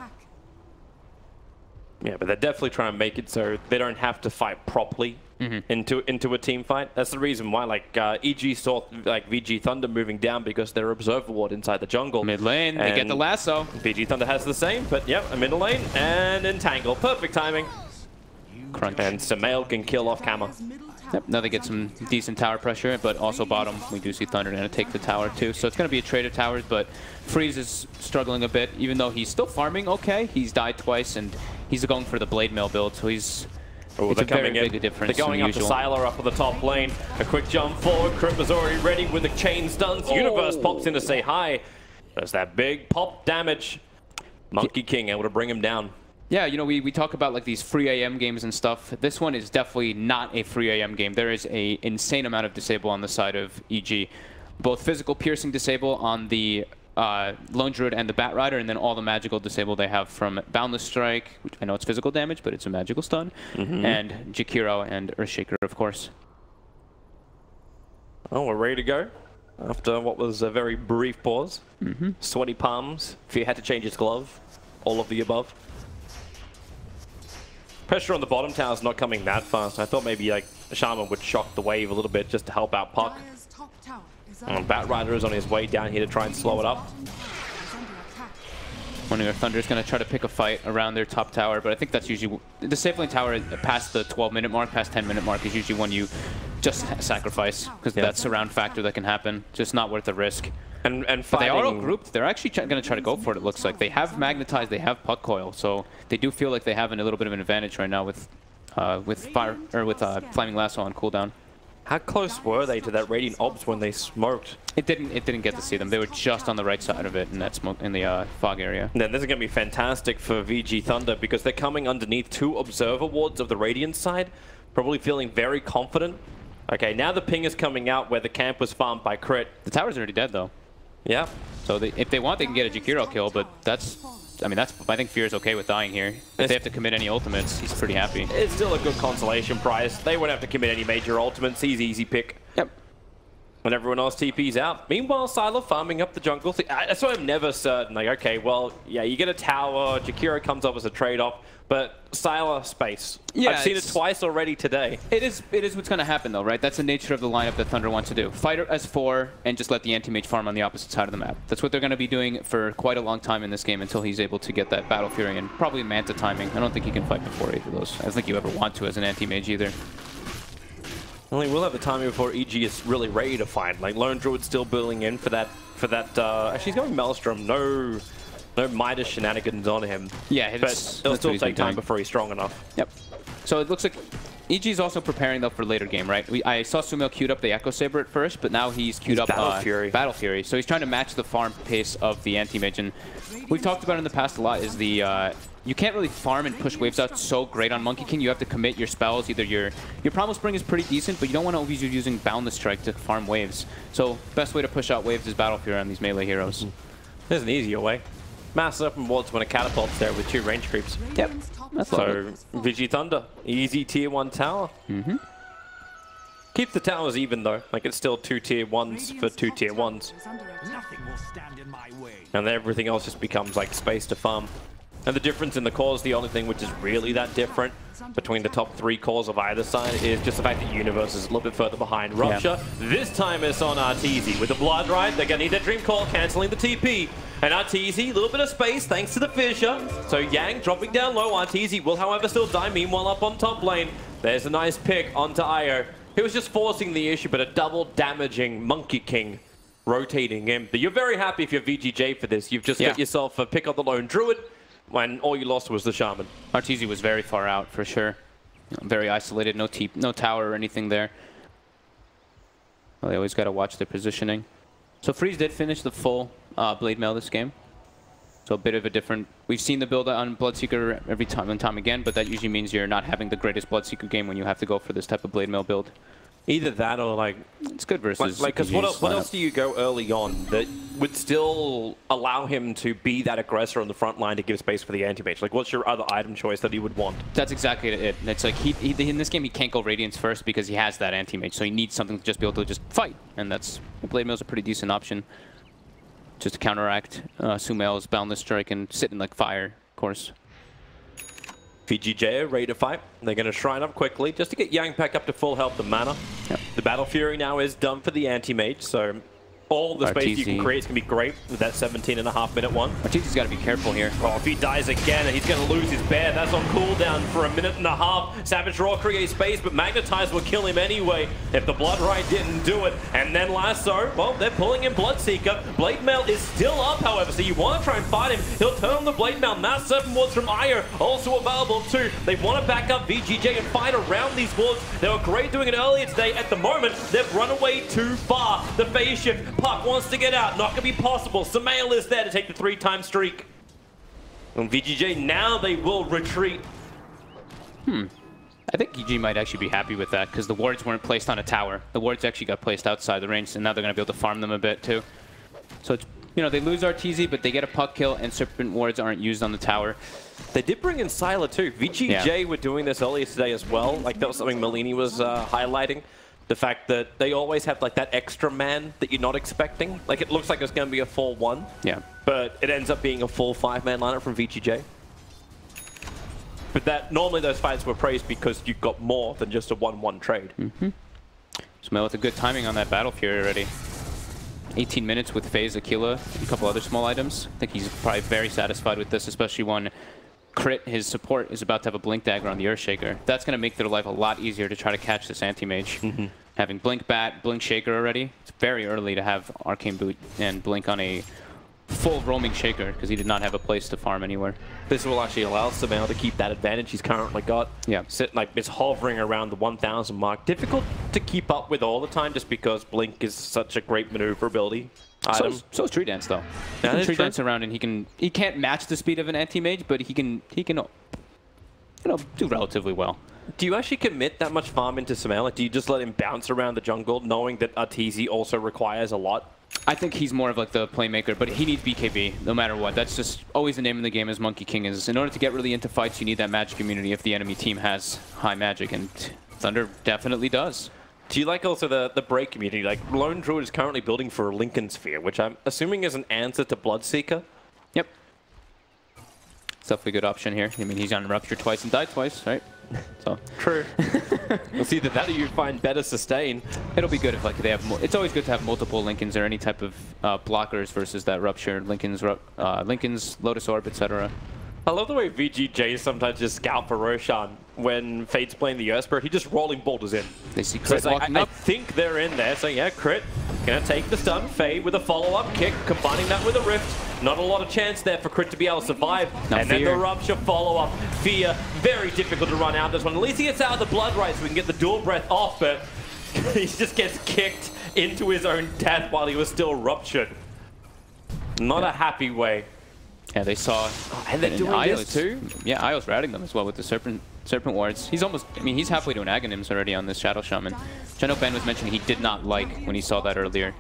Yeah, but they're definitely trying to make it so they don't have to fight properly into a team fight. That's the reason why, like, EG saw like VG.Thunder moving down because they're Observer Ward inside the jungle. Mid lane, they get the lasso. VG.Thunder has the same, but yep, a middle lane and entangle. Perfect timing. Crunch. And Sumail can kill off Kama. Yep, now they get some decent tower pressure, but also bottom, we do see Thunder going to take the tower too. So it's going to be a trade of towers, but Freeze is struggling a bit, even though he's still farming okay. He's died twice, and he's going for the Blade Mail build, so he's... Oh, it's a very big difference. They're going up to Sylar up on the top lane. A quick jump forward. Crypt was already ready with the chain stuns. Oh. Universe pops in to say hi. There's that big pop damage. Monkey King able to bring him down. Yeah, you know, we talk about like these free AM games and stuff. This one is definitely not a free AM game. There is an insane amount of disable on the side of EG. both physical piercing disable on the Lone Druid and the Bat Rider, and then all the magical disable they have from Boundless Strike, which I know it's physical damage, but it's a magical stun, and Jakiro and Earthshaker, of course. Oh, we're ready to go after what was a very brief pause. Sweaty palms, if he had to change his glove, all of the above. Pressure on the bottom tower is not coming that fast. I thought maybe like Shaman would shock the wave a little bit just to help out Puck. Bat Rider is on his way down here to try and slow it up. Wondering if Thunder is going to try to pick a fight around their top tower, but I think that's usually... The safe lane tower past the 12-minute mark, past 10-minute mark is usually when you just sacrifice, because that's a round factor that can happen. Just not worth the risk. And but they are all grouped. They're actually going to try to go for it, it looks like. They have Magnetize, they have Puck Coil, so they do feel like they have a little bit of an advantage right now with Flaming Lasso on cooldown. How close were they to that Radiant Orbs when they smoked? It didn't get to see them. They were just on the right side of it in that smoke in the fog area. Then this is going to be fantastic for VG.Thunder because they're coming underneath 2 observer wards of the Radiant side, probably feeling very confident. Okay, now the ping is coming out where the camp was farmed by Crit. The tower's already dead though. Yeah. So if they want, they can get a Jakiro kill, but that's... I mean, I think Fear is okay with dying here. If they have to commit any ultimates, he's pretty happy. It's still a good consolation prize. They won't have to commit any major ultimates. He's easy pick. Yep. And everyone else TP's out. Meanwhile, Sylar farming up the jungle. That's why I'm never certain. Like, okay, well, yeah, you get a tower. Jakiro comes up as a trade-off. But Sylar space. Yeah, I've seen it twice already today. It is what's going to happen, though, right? That's the nature of the lineup that Thunder wants to do. Fight as 4 and just let the anti-mage farm on the opposite side of the map. That's what they're going to be doing for quite a long time in this game until he's able to get that Battle Fury and probably Manta timing. I don't think he can fight before either of those. I don't think you ever want to as an anti-mage either. Well, he will have the timing before EG is really ready to fight. Like, Lone Druid still building in for that, actually, he's going Maelstrom. No Midas shenanigans on him. Yeah, but it'll still take time before he's strong enough. Yep. So it looks like EG is also preparing, though, for later game, right? I saw Sumail queued up the Echo Saber at first, but now he's queued up Battle Fury. Battle Fury. So he's trying to match the farm pace of the anti-mage. And we've talked about in the past a lot is the... you can't really farm and push waves out so great on Monkey King. You have to commit your spells. Either your Primal Spring is pretty decent, but you don't want to always be using Boundless Strike to farm waves. So best way to push out waves is Battle Fury on these melee heroes. There's an easier way. Mass up and wards when a catapult's there with 2 range creeps. Yep. That's so VG.Thunder, easy tier 1 tower. Keep the towers even though, like it's still 2 tier 1s for 2 tier 1s. And then everything else just becomes like space to farm. And the difference in the cores, the only thing which is really that different between the top 3 cores of either side is just the fact that Universe is a little bit further behind. Rupture, this time it's on Arteezy. With the Blood Ride, they're going to need their Dream Call, cancelling the TP. And Arteezy, a little bit of space thanks to the Fissure. So Yang dropping down low. Arteezy will, however, still die. Meanwhile, up on top lane, there's a nice pick onto Io. He was just forcing the issue, but a double damaging Monkey King rotating him. But you're very happy if you're VGJ for this. You've just got yourself a pick on the Lone Druid, when all you lost was the Shaman. Arteezy was very far out, for sure. Very isolated, no tower or anything there. Well, they always got to watch their positioning. So Freeze did finish the full Blade Mail this game. So a bit of a different... We've seen the build on Bloodseeker every time and time again, but that usually means you're not having the greatest Bloodseeker game when you have to go for this type of Blade Mail build. Either that or like... It's good versus... Like, because what else do you go early on that would still allow him to be that aggressor on the front line to give space for the anti-mage? Like, what's your other item choice that he would want? That's exactly it. It's like, in this game, he can't go Radiance first because he has that anti-mage, so he needs something to just be able to just fight. And that's... Blade Mail's a pretty decent option. Just to counteract Sumail's Boundless Strike and sit in, like, fire, of course. VGJ are ready to fight. They're going to shrine up quickly just to get Yang back up to full health and mana. Yep. The Battle Fury now is done for the anti-mage, so all the space you can create is going to be great with that 17.5-minute one. Arteezy's got to be careful here. Oh, if he dies again, he's going to lose his bear. That's on cooldown for 1.5 minutes. Savage Roar creates space, but Magnetize will kill him anyway if the Blood Ride didn't do it. And then Lasso, well, they're pulling in Bloodseeker. Blade Mail is still up, however, so you want to try and fight him. He'll turn on the Blade Mail. Mass Serpent Wards from Io also available too. They want to back up VGJ and fight around these wards. They were great doing it earlier today. At the moment, they've run away too far. The phase shift, Puck wants to get out. Not going to be possible. Sumail is there to take the 3-time streak. And VGJ, now they will retreat. I think EG might actually be happy with that because the wards weren't placed on a tower. The wards actually got placed outside the range, and now they're going to be able to farm them a bit too. So it's, you know, they lose RTZ, but they get a puck kill, and Serpent wards aren't used on the tower. They did bring in Sylar too. VGJ were doing this earlier today as well. Like that was something Melini was highlighting. The fact that they always have like that extra man that you're not expecting. Like it looks like it's going to be a 4-1. Yeah. But it ends up being a full 5-man lineup from VGJ. But that normally those fights were praised because you got more than just a 1-1 trade. Smell with a good timing on that Battle Fury already. 18 minutes with Phase, Aquila, and a couple other small items. I think he's probably very satisfied with this, especially when Crit, his support, is about to have a Blink Dagger on the Earthshaker. That's going to make their life a lot easier to try to catch this Anti-Mage. Having Blink Bat, Blink Shaker already, it's very early to have Arcane Boot and Blink on a full roaming Shaker because he did not have a place to farm anywhere. This will actually allow Samel to keep that advantage he's currently got. Yeah. It's hovering around the 1,000 mark. Difficult to keep up with all the time just because Blink is such a great maneuverability item. So is Tree Dance though. He That can is Tree true. Dance around and he can't match the speed of an Anti-Mage, but he can you know, do relatively well. Do you actually commit that much farm into Samel? Like, do you just let him bounce around the jungle knowing that Arteezy also requires a lot? I think he's more of like the playmaker, but he needs BKB no matter what. That's just always the name of the game as Monkey King is. In order to get really into fights, you need that magic immunity if the enemy team has high magic, and Thunder definitely does. Do you like also the break community? Like, Lone Druid is currently building for Lincoln Sphere, which I'm assuming is an answer to Bloodseeker. Yep. It's definitely a good option here. I mean, he's on Rupture twice and died twice, right? So True. It's either that or you find better sustain. it'll be good if like they have. It's always good to have multiple Lincolns or any type of blockers versus that Rupture, Lincoln's Lotus Orb, etc. I love the way VGJ sometimes just scout for Roshan when Fade's playing the Earth Spirit. He just rolling boulders in. They see So Crit it's like, walking I up. think they're in there. So yeah, Crit gonna take the stun. Fade with a follow-up kick, combining that with a Rift. Not a lot of chance there for Crit to be able to survive. Not and then Fear. the Rupture follow-up. Fear, very difficult to run out this one. At least he gets out of the Blood Right so we can get the dual breath off, but he just gets kicked into his own death while he was still ruptured. Not a happy way. Yeah, they saw. And they're doing this too? Yeah, Io's routing them as well with the Serpent Wards. He's almost, I mean, he's halfway to an Aghanims already on this Shadow Shaman. which I know Ben was mentioning he did not like when he saw that earlier.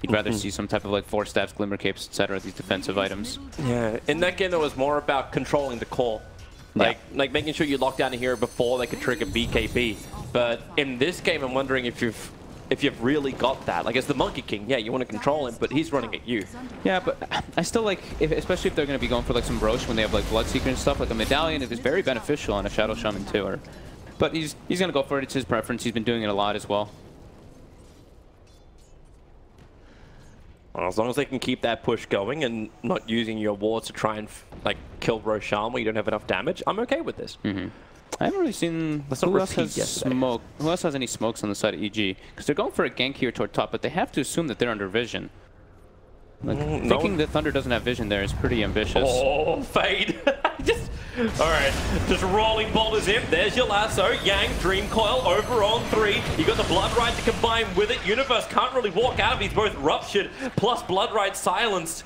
He'd rather see some type of like Force Staffs, Glimmer Capes, etc. These defensive items. Yeah, in that game it was more about controlling the core. Like making sure you lock down a hero before they could trigger BKB. But in this game I'm wondering if you've really got that. Like, as the Monkey King, yeah, you want to control him, but he's running at you. Yeah, but I still like, especially if they're going to be going for like some Roche when they have like Bloodseeker and stuff, like a Medallion is very beneficial on a Shadow Shaman too. But he's going to go for it. It's his preference. He's been doing it a lot as well. Well, as long as they can keep that push going and not using your wards to try and like kill Roshan where you don't have enough damage, I'm okay with this. I haven't really seen who else has smoke. Who else has any smokes on the side of EG? Because they're going for a gank here toward top, but they have to assume that they're under vision. Like, thinking that Thunder doesn't have vision there is pretty ambitious. Oh, Fade. Alright, just rolling boulders in. There's your lasso. Yang, Dream Coil over on 3. You got the Blood Rite to combine with it. Universe can't really walk out of it. He's both ruptured plus Blood Rite silenced.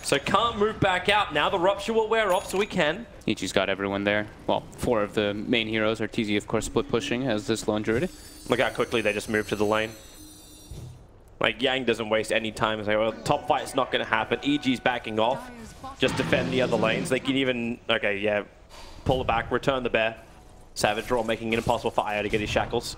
So can't move back out. Now the Rupture will wear off, so we can. Ichi's got everyone there. Well, 4 of the main heroes are TZ, of course, split pushing as this lone druid. Look how quickly they just moved to the lane. Like, Yang doesn't waste any time. Say, well, top fight's not going to happen. EG's backing off. Just defend the other lanes. They can even, okay, yeah, pull it back, return the bear. Savage Draw making it impossible for Io to get his shackles.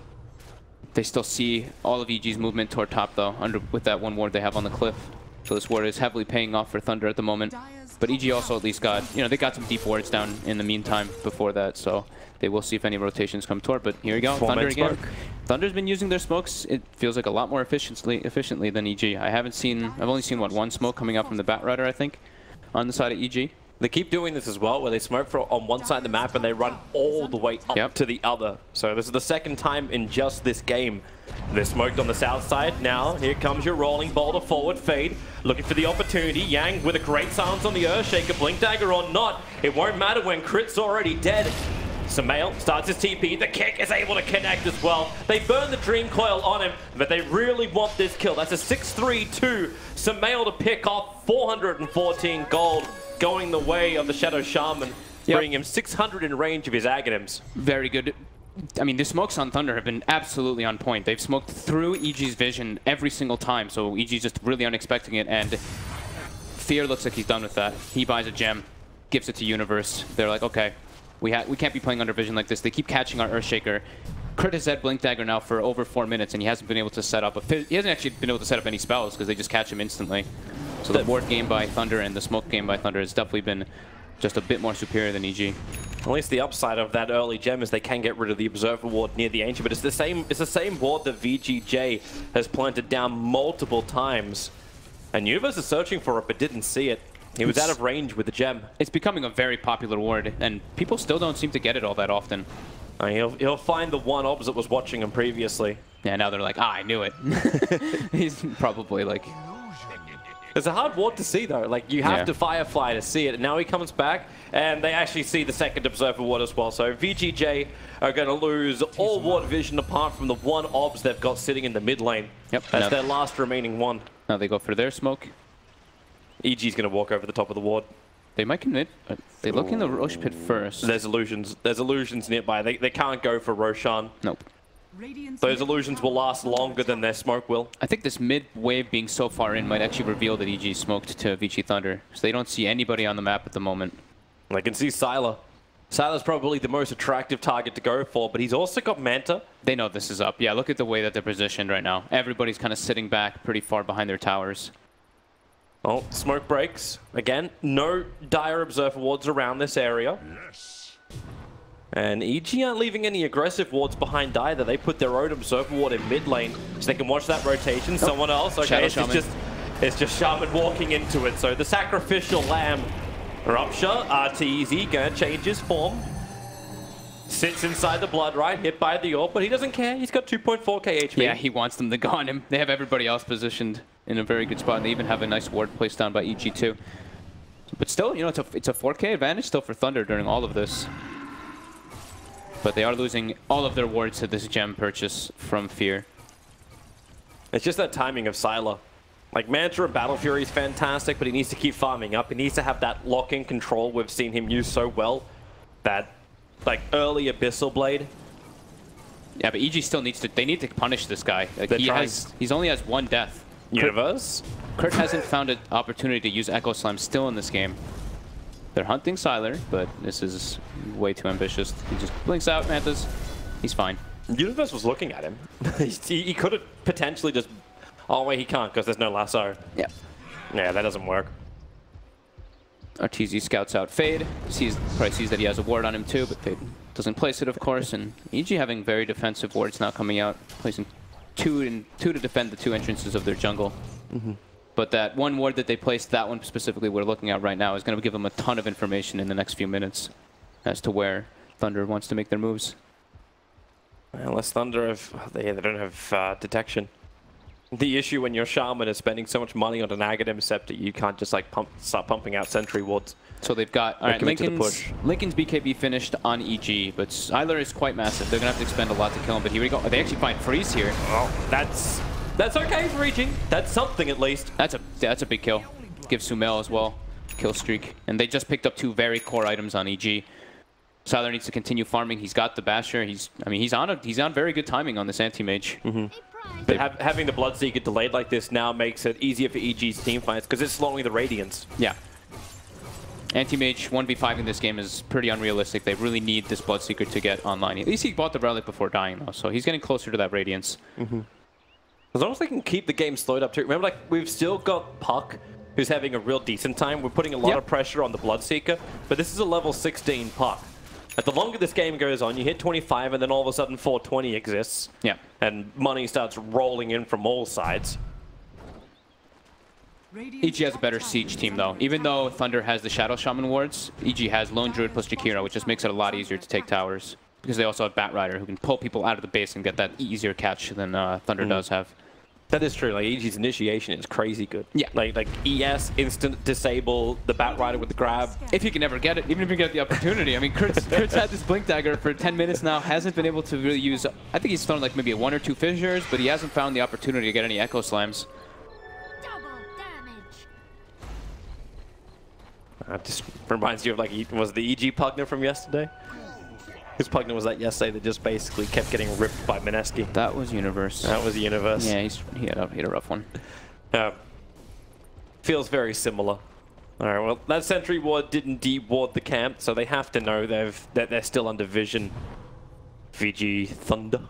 They still see all of EG's movement toward top, though, with that one ward they have on the cliff. So this ward is heavily paying off for Thunder at the moment. But EG also at least got, they got some deep wards down in the meantime before that, so they will see if any rotations come toward. But here we go, Thunder again. Thunder's been using their smokes, it feels like a lot more efficiently than EG. I've only seen, what, 1 smoke coming out from the Bat Rider, I think, on the side of EG. They keep doing this as well, where they smoke on one side of the map and they run all the way up to the other. So this is the second time in just this game. They're smoked on the south side. Now, here comes your rolling boulder forward Fade. Looking for the opportunity. Yang with a great silence on the Earthshaker. Blink Dagger or not, it won't matter when Crit's already dead. Samael starts his TP. The kick is able to connect as well. They burn the Dream Coil on him, but they really want this kill. That's a 6-3-2. Samael to pick off 414 gold, going the way of the Shadow Shaman, bringing him 600 in range of his Aghanims. Very good. I mean, the smokes on Thunder have been absolutely on point. They've smoked through EG's vision every single time, so EG's just really unexpecting it, and Fear looks like he's done with that. He buys a gem, gives it to Universe. They're like, okay, we can't be playing under vision like this. They keep catching our Earthshaker. Kurt has had Blink Dagger now for over 4 minutes, and he hasn't been able to set up he hasn't actually been able to set up any spells because they just catch him instantly. So the ward game by Thunder and the smoke game by Thunder has definitely been just a bit more superior than EG. At least the upside of that early gem is they can get rid of the Observer ward near the Ancient, but it's the same ward that VGJ has planted down multiple times. And Universe is searching for it, but didn't see it. He was out of range with the gem. It's becoming a very popular ward, and people still don't seem to get it all that often. He'll find the one obs that was watching him previously. Yeah, now they're like, I knew it. He's probably like... It's a hard ward to see, though. Like, you have to Firefly to see it. And now he comes back, and they actually see the second Observer ward as well. So VGJ are going to lose all ward vision apart from the one obs they've got sitting in the mid lane. Yep. That's their last remaining one. Now they go for their smoke. EG's going to walk over the top of the ward. They might commit. They look in the Rosh pit first. There's illusions. There's illusions nearby. They can't go for Roshan. Nope. Those illusions will last longer than their smoke will. I think this mid wave being so far in might actually reveal that EG smoked to VG.Thunder. So they don't see anybody on the map at the moment. I can see Sylar. Sylar's probably the most attractive target to go for, but he's also got Manta. They know this is up. Yeah, look at the way that they're positioned right now. Everybody's kind of sitting back pretty far behind their towers. Oh, smoke breaks. Again, no dire Observer wards around this area. And EG aren't leaving any aggressive wards behind either. They put their own Observer ward in mid lane, so they can watch that rotation. Someone else, okay, it's just Shaman walking into it. So the Sacrificial Lamb Rupture, RTZ, gonna change his form. Sits inside the Blood Rite, hit by the Orb, but he doesn't care. He's got 2.4k HP. Yeah, he wants them to go on him. They have everybody else positioned in a very good spot, and they even have a nice ward placed down by EG too. But still, you know, it's a 4k advantage still for Thunder during all of this. But they are losing all of their wards to this gem purchase from Fear. It's just that timing of Sylar. Like, Manta and Battle Fury is fantastic, but he needs to keep farming up. He needs to have that lock-in control we've seen him use so well. That, like, early Abyssal Blade. Yeah, but EG still needs to... They need to punish this guy. Like, he's only has one death. Universe? Kurt hasn't found an opportunity to use Echo Slam still in this game. They're hunting Sylar, but this is way too ambitious. He just blinks out, Mantas. He's fine. Universe was looking at him. he could have potentially just... Oh, wait, he can't because there's no lasso. Yeah. Yeah, that doesn't work. RTZ scouts out Fade. Probably sees that he has a ward on him too, but Fade doesn't place it, of course. And EG having very defensive wards now coming out, placing two to defend the two entrances of their jungle. But that one ward that they placed, that one specifically we're looking at right now, is going to give them a ton of information in the next few minutes as to where Thunder wants to make their moves. Unless Thunder they don't have detection. The issue when your Shaman is spending so much money on an Aghanim Scepter, you can't just like start pumping out sentry wards. So they've got, all right, Lincoln's BKB finished on EG, but Sylar is quite massive. They're going to have to expend a lot to kill him, but here we go. They actually find Freeze here. Oh, that's okay for EG. That's something at least. That's a big kill. Gives Sumail as well. Kill streak. And they just picked up two very core items on EG. Sylar needs to continue farming. He's got the Basher. He's on very good timing on this anti-mage. But having the Bloodseeker delayed like this now makes it easier for EG's team fights because it's slowing the Radiance. Yeah. Anti-Mage 1v5 in this game is pretty unrealistic. They really need this Bloodseeker to get online. At least he bought the Relic before dying, though, so he's getting closer to that Radiance. As long as they can keep the game slowed up, too. Remember, like, we've still got Puck, who's having a real decent time. We're putting a lot of pressure on the Bloodseeker, but this is a level 16 Puck. Like, the longer this game goes on, you hit 25, and then all of a sudden 420 exists. Yeah. And money starts rolling in from all sides. EG has a better siege team, though. Even though Thunder has the Shadow Shaman wards, EG has Lone Druid plus Jakiro, which just makes it a lot easier to take towers. Because they also have Bat Rider, who can pull people out of the base and get that easier catch than Thunder does have. That is true. Like, EG's initiation is crazy good. Yeah. Like ES, instant disable, the Bat Rider with the grab. If you can ever get it, even if you get the opportunity. I mean, Kurt's had this Blink Dagger for 10 minutes now, hasn't been able to really use... I think he's thrown like maybe 1 or 2 fissures, but he hasn't found the opportunity to get any Echo Slams. Just reminds you of, like, was the EG Pugner from yesterday? Whose Pugna was that yesterday that just basically kept getting ripped by Mineski? That was Universe. That was Universe. Yeah, he had a rough one. Feels very similar. All right, well, that sentry ward didn't de-ward the camp, so they have to know that they're still under vision. VG.Thunder.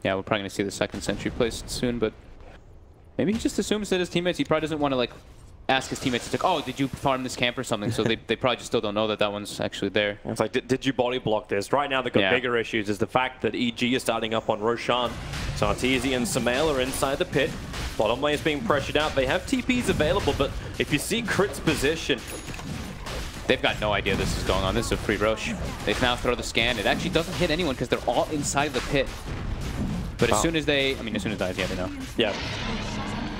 Yeah, we're probably going to see the second sentry placed soon, but maybe he just assumes that his teammates, he probably doesn't want to, like, ask his teammates, like, oh, did you farm this camp or something? So they probably just still don't know that that one's actually there. It's like, did you body block this? Right now, they've got bigger issues, is the fact that EG is starting up on Roshan. So Arteezy and Sumail are inside the pit. Bottom lane is being pressured out. They have TPs available, but if you see Crit's position, they've got no idea this is going on. This is a free Rosh. They now throw the scan. It actually doesn't hit anyone because they're all inside the pit. But as soon as they, as soon as they, yeah, they know. Yeah.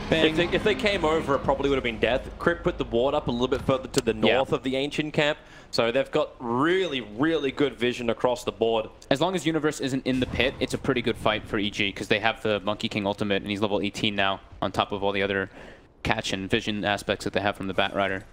If they came over, it probably would have been death. Crit put the ward up a little bit further to the north of the Ancient camp. So they've got really, really good vision across the board. As long as Universe isn't in the pit, it's a pretty good fight for EG because they have the Monkey King ultimate and he's level 18 now on top of all the other catch and vision aspects that they have from the Bat Rider.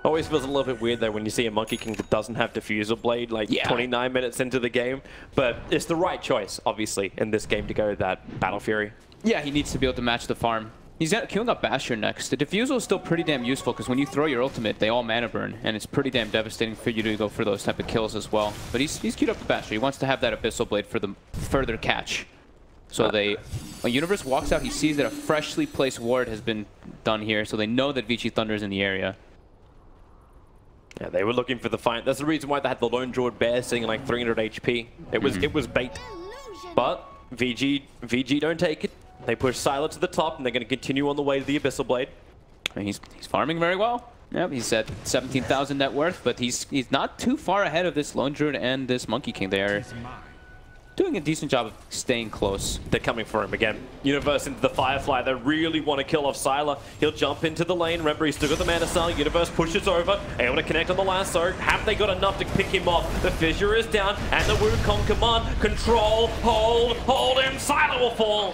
Always feels a little bit weird though when you see a Monkey King that doesn't have Diffusal Blade like 29 minutes into the game. But it's the right choice, obviously, in this game to go that Battle Fury. Yeah, he needs to be able to match the farm. He's queuing up Basher next. The Diffusal is still pretty damn useful because when you throw your ultimate, they all mana burn, and it's pretty damn devastating for you to go for those type of kills as well. But he's queued up the Basher. He wants to have that Abyssal Blade for the further catch. So when Universe walks out, he sees that a freshly placed ward has been done here, so they know that VG.Thunder is in the area. Yeah, they were looking for the fight. That's the reason why they had the Lone Druid Bear sitting like 300 HP. It was bait. But VG don't take it. They push Sylar to the top, and they're going to continue on the way to the Abyssal Blade. And he's farming very well. Yep, he's at 17,000 net worth, but he's not too far ahead of this Lone Druid and this Monkey King. They are doing a decent job of staying close. They're coming for him again. Universe into the Firefly. They really want to kill off Sylar. He'll jump into the lane. Remember, he's still got the Mana Cell. Universe pushes over. Able to connect on the lasso. Have they got enough to pick him off? The Fissure is down, and the Wukong command. Control, hold him. Sylar will fall.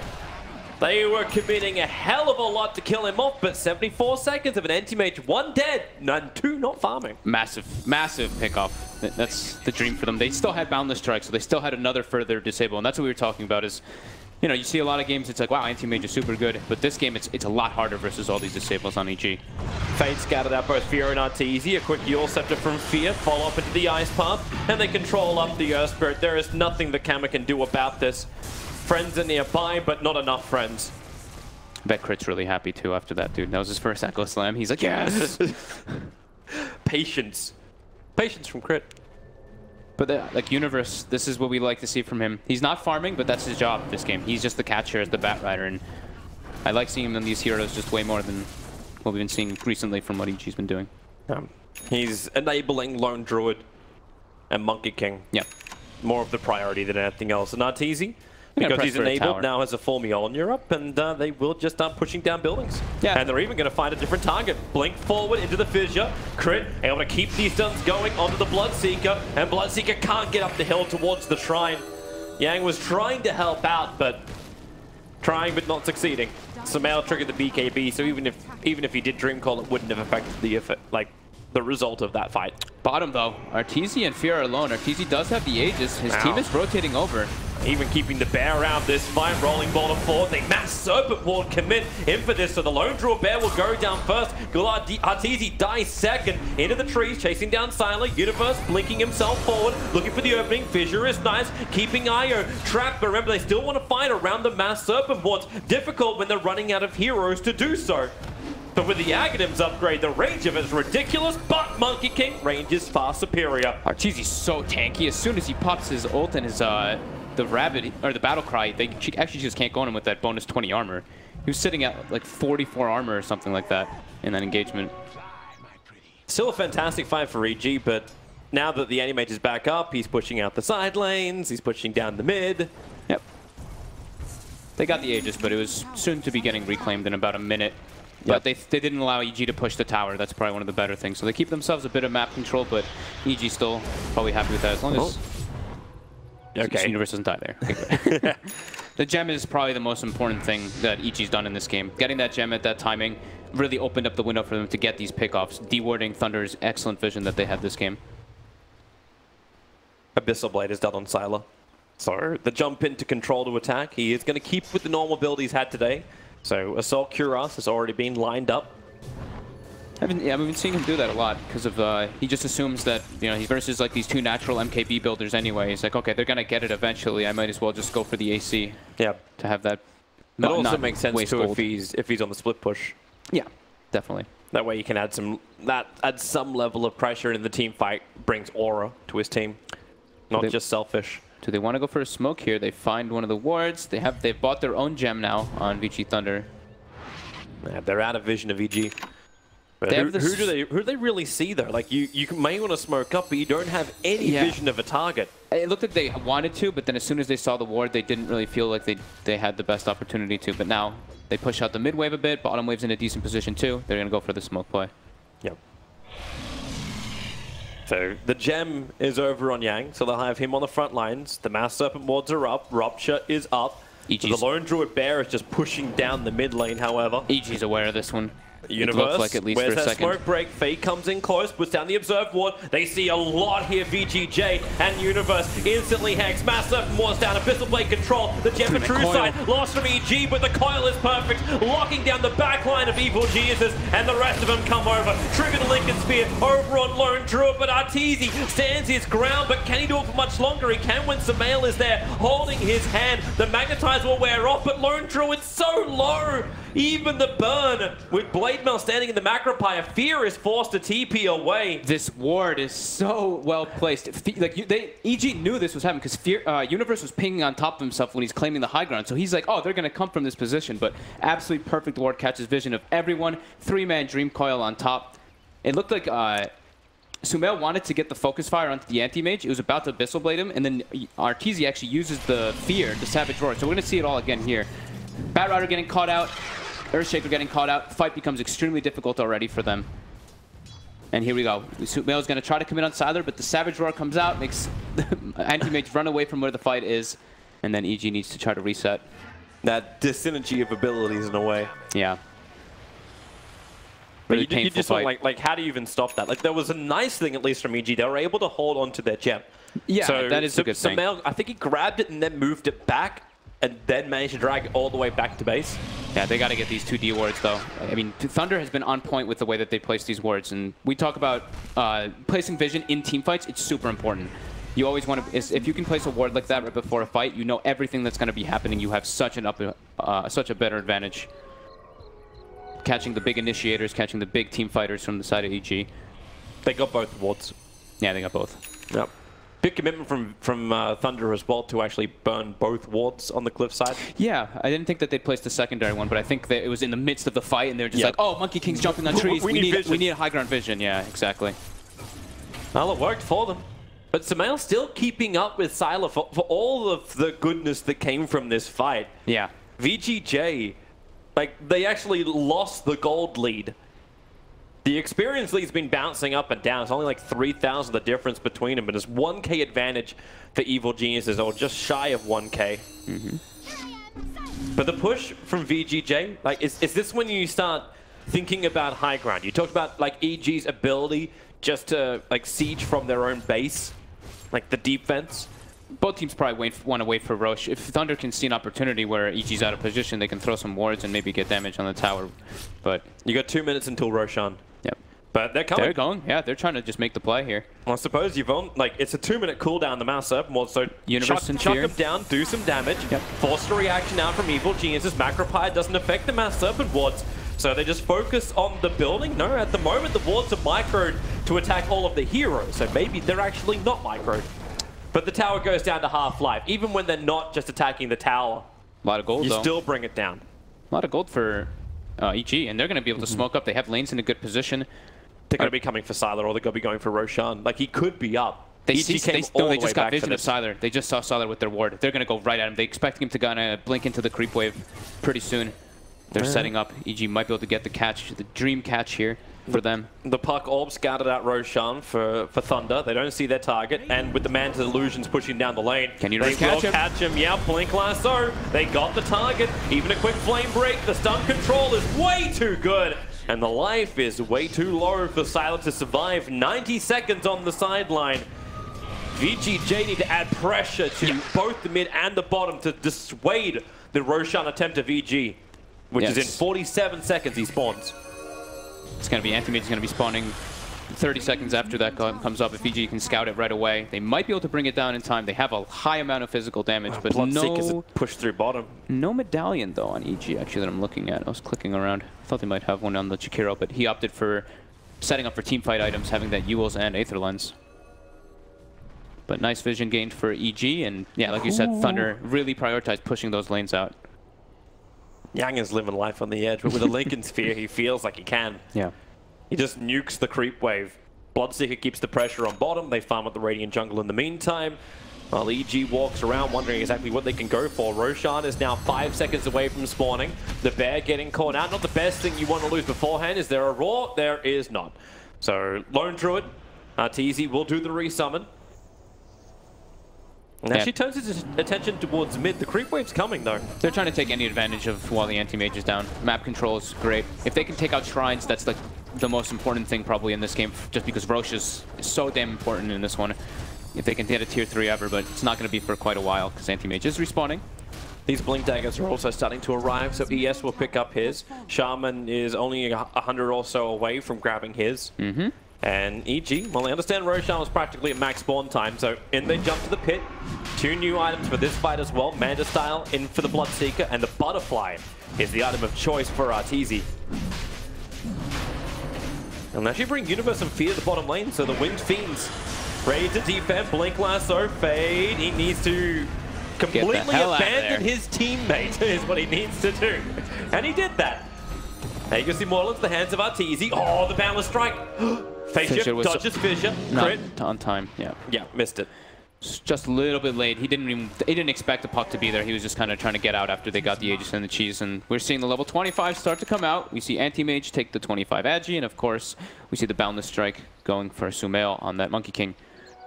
They were committing a hell of a lot to kill him off, but 74 seconds of an anti-mage, 1 dead, and 2 not farming. Massive, massive pickoff. That's the dream for them. They still had Boundless Strike, so they still had another further disable, and that's what we were talking about is, you know, you see a lot of games, it's like, wow, anti-mage is super good, but this game, it's a lot harder versus all these disables on EG. Fade scattered out both Fear and Arteezy. A quick Yule Scepter from Fear, follow up into the Ice Path, and they control up the Earth Spirit. There is nothing the Kama can do about this. Friends are nearby, but not enough friends. I bet Crit's really happy too after that, dude. That was his first Echo Slam. He's like, yes! Patience. Patience from Crit. But like Universe, this is what we like to see from him. He's not farming, but that's his job this game. He's just the catcher as the Bat Rider, and I like seeing him in these heroes just way more than what we've been seeing recently from what EG's been doing. He's enabling Lone Druid and Monkey King. Yep. More of the priority than anything else. And Arteezy, because he's enabled, now has a full Mjolnir Europe, and they will just start pushing down buildings. Yeah. And they're even going to find a different target. Blink forward into the Fissure. Crit able to keep these stuns going onto the Bloodseeker, and Bloodseeker can't get up the hill towards the shrine. Yang was trying to help out, but not succeeding. Sumail triggered the BKB, so even if he did Dream Call, it wouldn't have affected the effect, like the result of that fight. Bottom though, Arteezy and Fear are alone. Arteezy does have the Aegis. His team is rotating over. Even keeping the bear around this fight, rolling ball to forward. The Mass Serpent Ward commit in for this, so the Lone Druid Bear will go down first. Arteezy dies second. Into the trees, chasing down Sylar. Universe blinking himself forward, looking for the opening. Fissure is nice, keeping Io trapped, but remember, they still want to fight around the Mass Serpent Wards. Difficult when they're running out of heroes to do so. But with the Aghanims upgrade, the range of it is ridiculous, but Monkey King range is far superior. Arteezy's so tanky. As soon as he pops his ult and his the Rabbit, or the Battle Cry, they actually just can't go on him with that bonus 20 armor. He was sitting at like 44 armor or something like that in that engagement. Still a fantastic fight for EG, but now that the Animate is back up, he's pushing out the side lanes, he's pushing down the mid. Yep. They got the Aegis, but it was soon to be getting reclaimed in about a minute. But they didn't allow EG to push the tower. That's probably one of the better things. So they keep themselves a bit of map control, but EG still probably happy with that as long as Universe doesn't die there. Okay, the gem is probably the most important thing that EG's done in this game. Getting that gem at that timing really opened up the window for them to get these pickoffs, dewarding Thunder's excellent vision that they had this game. Abyssal Blade is done on Sylar. So the jump into control to attack, he is going to keep with the normal build he's had today. So Assault Cuirass has already been lined up. I've been seeing him do that a lot because of he just assumes that, you know, he versus like these 2 natural MKB builders anyway. He's like, okay, they're gonna get it eventually. I might as well just go for the AC. Yeah, to have that. It also makes sense too if he's on the split push. Yeah, definitely. That way you can add some level of pressure in the team fight, brings aura to his team, not just selfish. Do they want to go for a smoke here? They find one of the wards. They've bought their own gem now on VG.Thunder. Yeah, they're out of vision of VG. But who do they really see though? Like you may want to smoke up, but you don't have any vision of a target. It looked like they wanted to, but then as soon as they saw the ward, they didn't really feel like they had the best opportunity to. But now they push out the mid wave a bit. Bottom wave's in a decent position too. They're gonna go for the smoke play. Yep. So the gem is over on Yang, so they'll have him on the front lines. The Mass Serpent wards are up. Rupture is up. The Lone Druid Bear is just pushing down the mid lane, however. EG's aware of this one. Universe, like at least where's for a that second. smoke break? Fate comes in close, puts down the Observed Ward. They see a lot here, VGJ and Universe instantly hangs. Mass Serpent Ward's down, Abyssal Blade control. The Gem of True Sight lost from EG, but the coil is perfect, locking down the back line of Evil Jesus, and the rest of them come over. Trigger the Lincoln Spear over on Lone Druid, but Arteezy stands his ground, but can he do it for much longer? He can when Samael is there, holding his hand. The Magnetize will wear off, but Lone Druid's so low. Even the burn, with Blade Mail standing in the Macropire, Fear is forced to TP away. This ward is so well placed. Like EG knew this was happening because Universe was pinging on top of himself when he's claiming the high ground. So he's like, oh, they're going to come from this position. But absolutely perfect ward catches vision of everyone. 3-man Dream Coil on top. It looked like Sumail wanted to get the focus fire onto the anti-mage. It was about to Abyssal Blade him. And then Arteezy actually uses the Fear, the Savage Roar. So we're going to see it all again here. Bat Rider getting caught out. Earthshaker getting caught out. Fight becomes extremely difficult already for them. And here we go. Sumail's going to try to commit on Sylar, but the Savage Roar comes out, makes anti-mage run away from where the fight is, and then EG needs to try to reset. That dyssynergy of abilities in a way. Yeah. Really you just want, like, how do you even stop that? Like, there was a nice thing, at least from EG. They were able to hold on to their gem. Yeah, so that is a good thing. Sumail, I think he grabbed it and then moved it back, and then managed to drag it all the way back to base. Yeah, they got to get these 2D wards, though. I mean, Thunder has been on point with the way that they place these wards, and we talk about placing vision in team fights. It's super important. You always want to, if you can place a ward like that right before a fight, you know everything that's going to be happening. You have such a better advantage. Catching the big initiators, catching the big team fighters from the side of EG. They got both wards. Yeah, they got both. Yep. Big commitment from Thunder as well to actually burn both wards on the cliffside. Yeah, I didn't think that they placed the secondary one, but I think that it was in the midst of the fight, and they were just like, "Oh, Monkey King's jumping on trees. We need a high ground vision." Yeah, exactly. Well, it worked for them, but Sumail still keeping up with Sylar for all of the goodness that came from this fight. Yeah, VGJ, like they actually lost the gold lead. The experience lead's been bouncing up and down. It's only like 3,000 the difference between them, but it's 1K advantage for Evil Geniuses, or just shy of 1K. But the push from VGJ, like, is this when you start thinking about high ground? You talked about like EG's ability just to like siege from their own base, like the deep fence. Both teams probably want to wait for Roche. If Thunder can see an opportunity where EG's out of position, they can throw some wards and maybe get damage on the tower. But you got 2 minutes until Roshan. Yep. But they're coming. They're going. Yeah, they're trying to just make the play here. Well, I suppose you've owned, like, it's a 2-minute cooldown, the Mass Serpent Ward, so chuck them down, do some damage. Yep. Force a reaction out from Evil Geniuses. Macropire doesn't affect the Mass Serpent Wards, so they just focus on the building. No, at the moment, the wards are microed to attack all of the heroes, so maybe they're actually not microed. But the tower goes down to half-life, even when they're not just attacking the tower. A lot of gold, though. You still bring it down. A lot of gold for EG, and they're going to be able to smoke up. They have lanes in a good position. They're going to be coming for Sylar, or they're going to be going for Roshan. Like, he could be up. They just got vision of Sylar. They just saw Sylar with their ward. They're going to go right at him. They expect him to kind of blink into the creep wave pretty soon. They're setting up. EG might be able to get the catch, the dream catch here for them. The Puck Orb scouted out Roshan for Thunder. They don't see their target, and with the Man's Illusions pushing down the lane, can you catch him? Yeah, Blink Lasso. They got the target. Even a quick flame break. The stun control is way too good. And the life is way too low for Sylar to survive. 90 seconds on the sideline. VGJ need to add pressure to both the mid and the bottom to dissuade the Roshan attempt of VG, which is in 47 seconds he spawns. It's going to be Anti-Mage is going to be spawning 30 seconds after that comes up. If VG can scout it right away, they might be able to bring it down in time. They have a high amount of physical damage, but no push through bottom. No medallion though on EG actually that I'm looking at. I was clicking around. I thought they might have one on the Chikiro, but he opted for setting up for teamfight items, having that Ewells and Aether Lens. But nice vision gained for EG, and yeah, like you said, Thunder really prioritized pushing those lanes out. Yang is living life on the edge, but with a Lincoln Sphere, he feels like he can. Yeah. He just nukes the creep wave. Bloodseeker keeps the pressure on bottom. They farm up the Radiant jungle in the meantime. While EG walks around wondering exactly what they can go for. Roshan is now 5 seconds away from spawning. The bear getting caught out. Not the best thing you want to lose beforehand. Is there a roar? There is not. So Lone Druid, Arteezy will do the resummon. And actually turns his attention towards mid. The creep wave's coming though. They're trying to take any advantage of while the anti-mage is down. Map control is great. If they can take out shrines, that's like the most important thing probably in this game, just because Rosh is so damn important in this one. If they can get a tier 3 ever, but it's not going to be for quite a while because anti-mage is respawning. These blink daggers are also starting to arrive, so ES will pick up his. Shaman is only 100 or so away from grabbing his. And EG, well, I understand Roshan was practically at max spawn time, so in they jump to the pit. 2 new items for this fight as well. Manta style in for the Bloodseeker, and the Butterfly is the item of choice for Arteezy. And actually bring Universe and Fear to the bottom lane, so the Winged Fiends ready to defend. Blink Lasso, Fade. He needs to completely abandon his teammate is what he needs to do. And he did that. Now you can see more into the hands of Arteezy. Oh, the Boundless Strike. Fissure dodges Fissure. Crit. On time, yeah. Yeah, missed it. Just a little bit late. He didn't expect the puck to be there. He was just kind of trying to get out after they got the Aegis and the Cheese. And we're seeing the level 25 start to come out. We see Anti-Mage take the 25 Agi, and of course, we see the Boundless Strike going for Sumail on that Monkey King.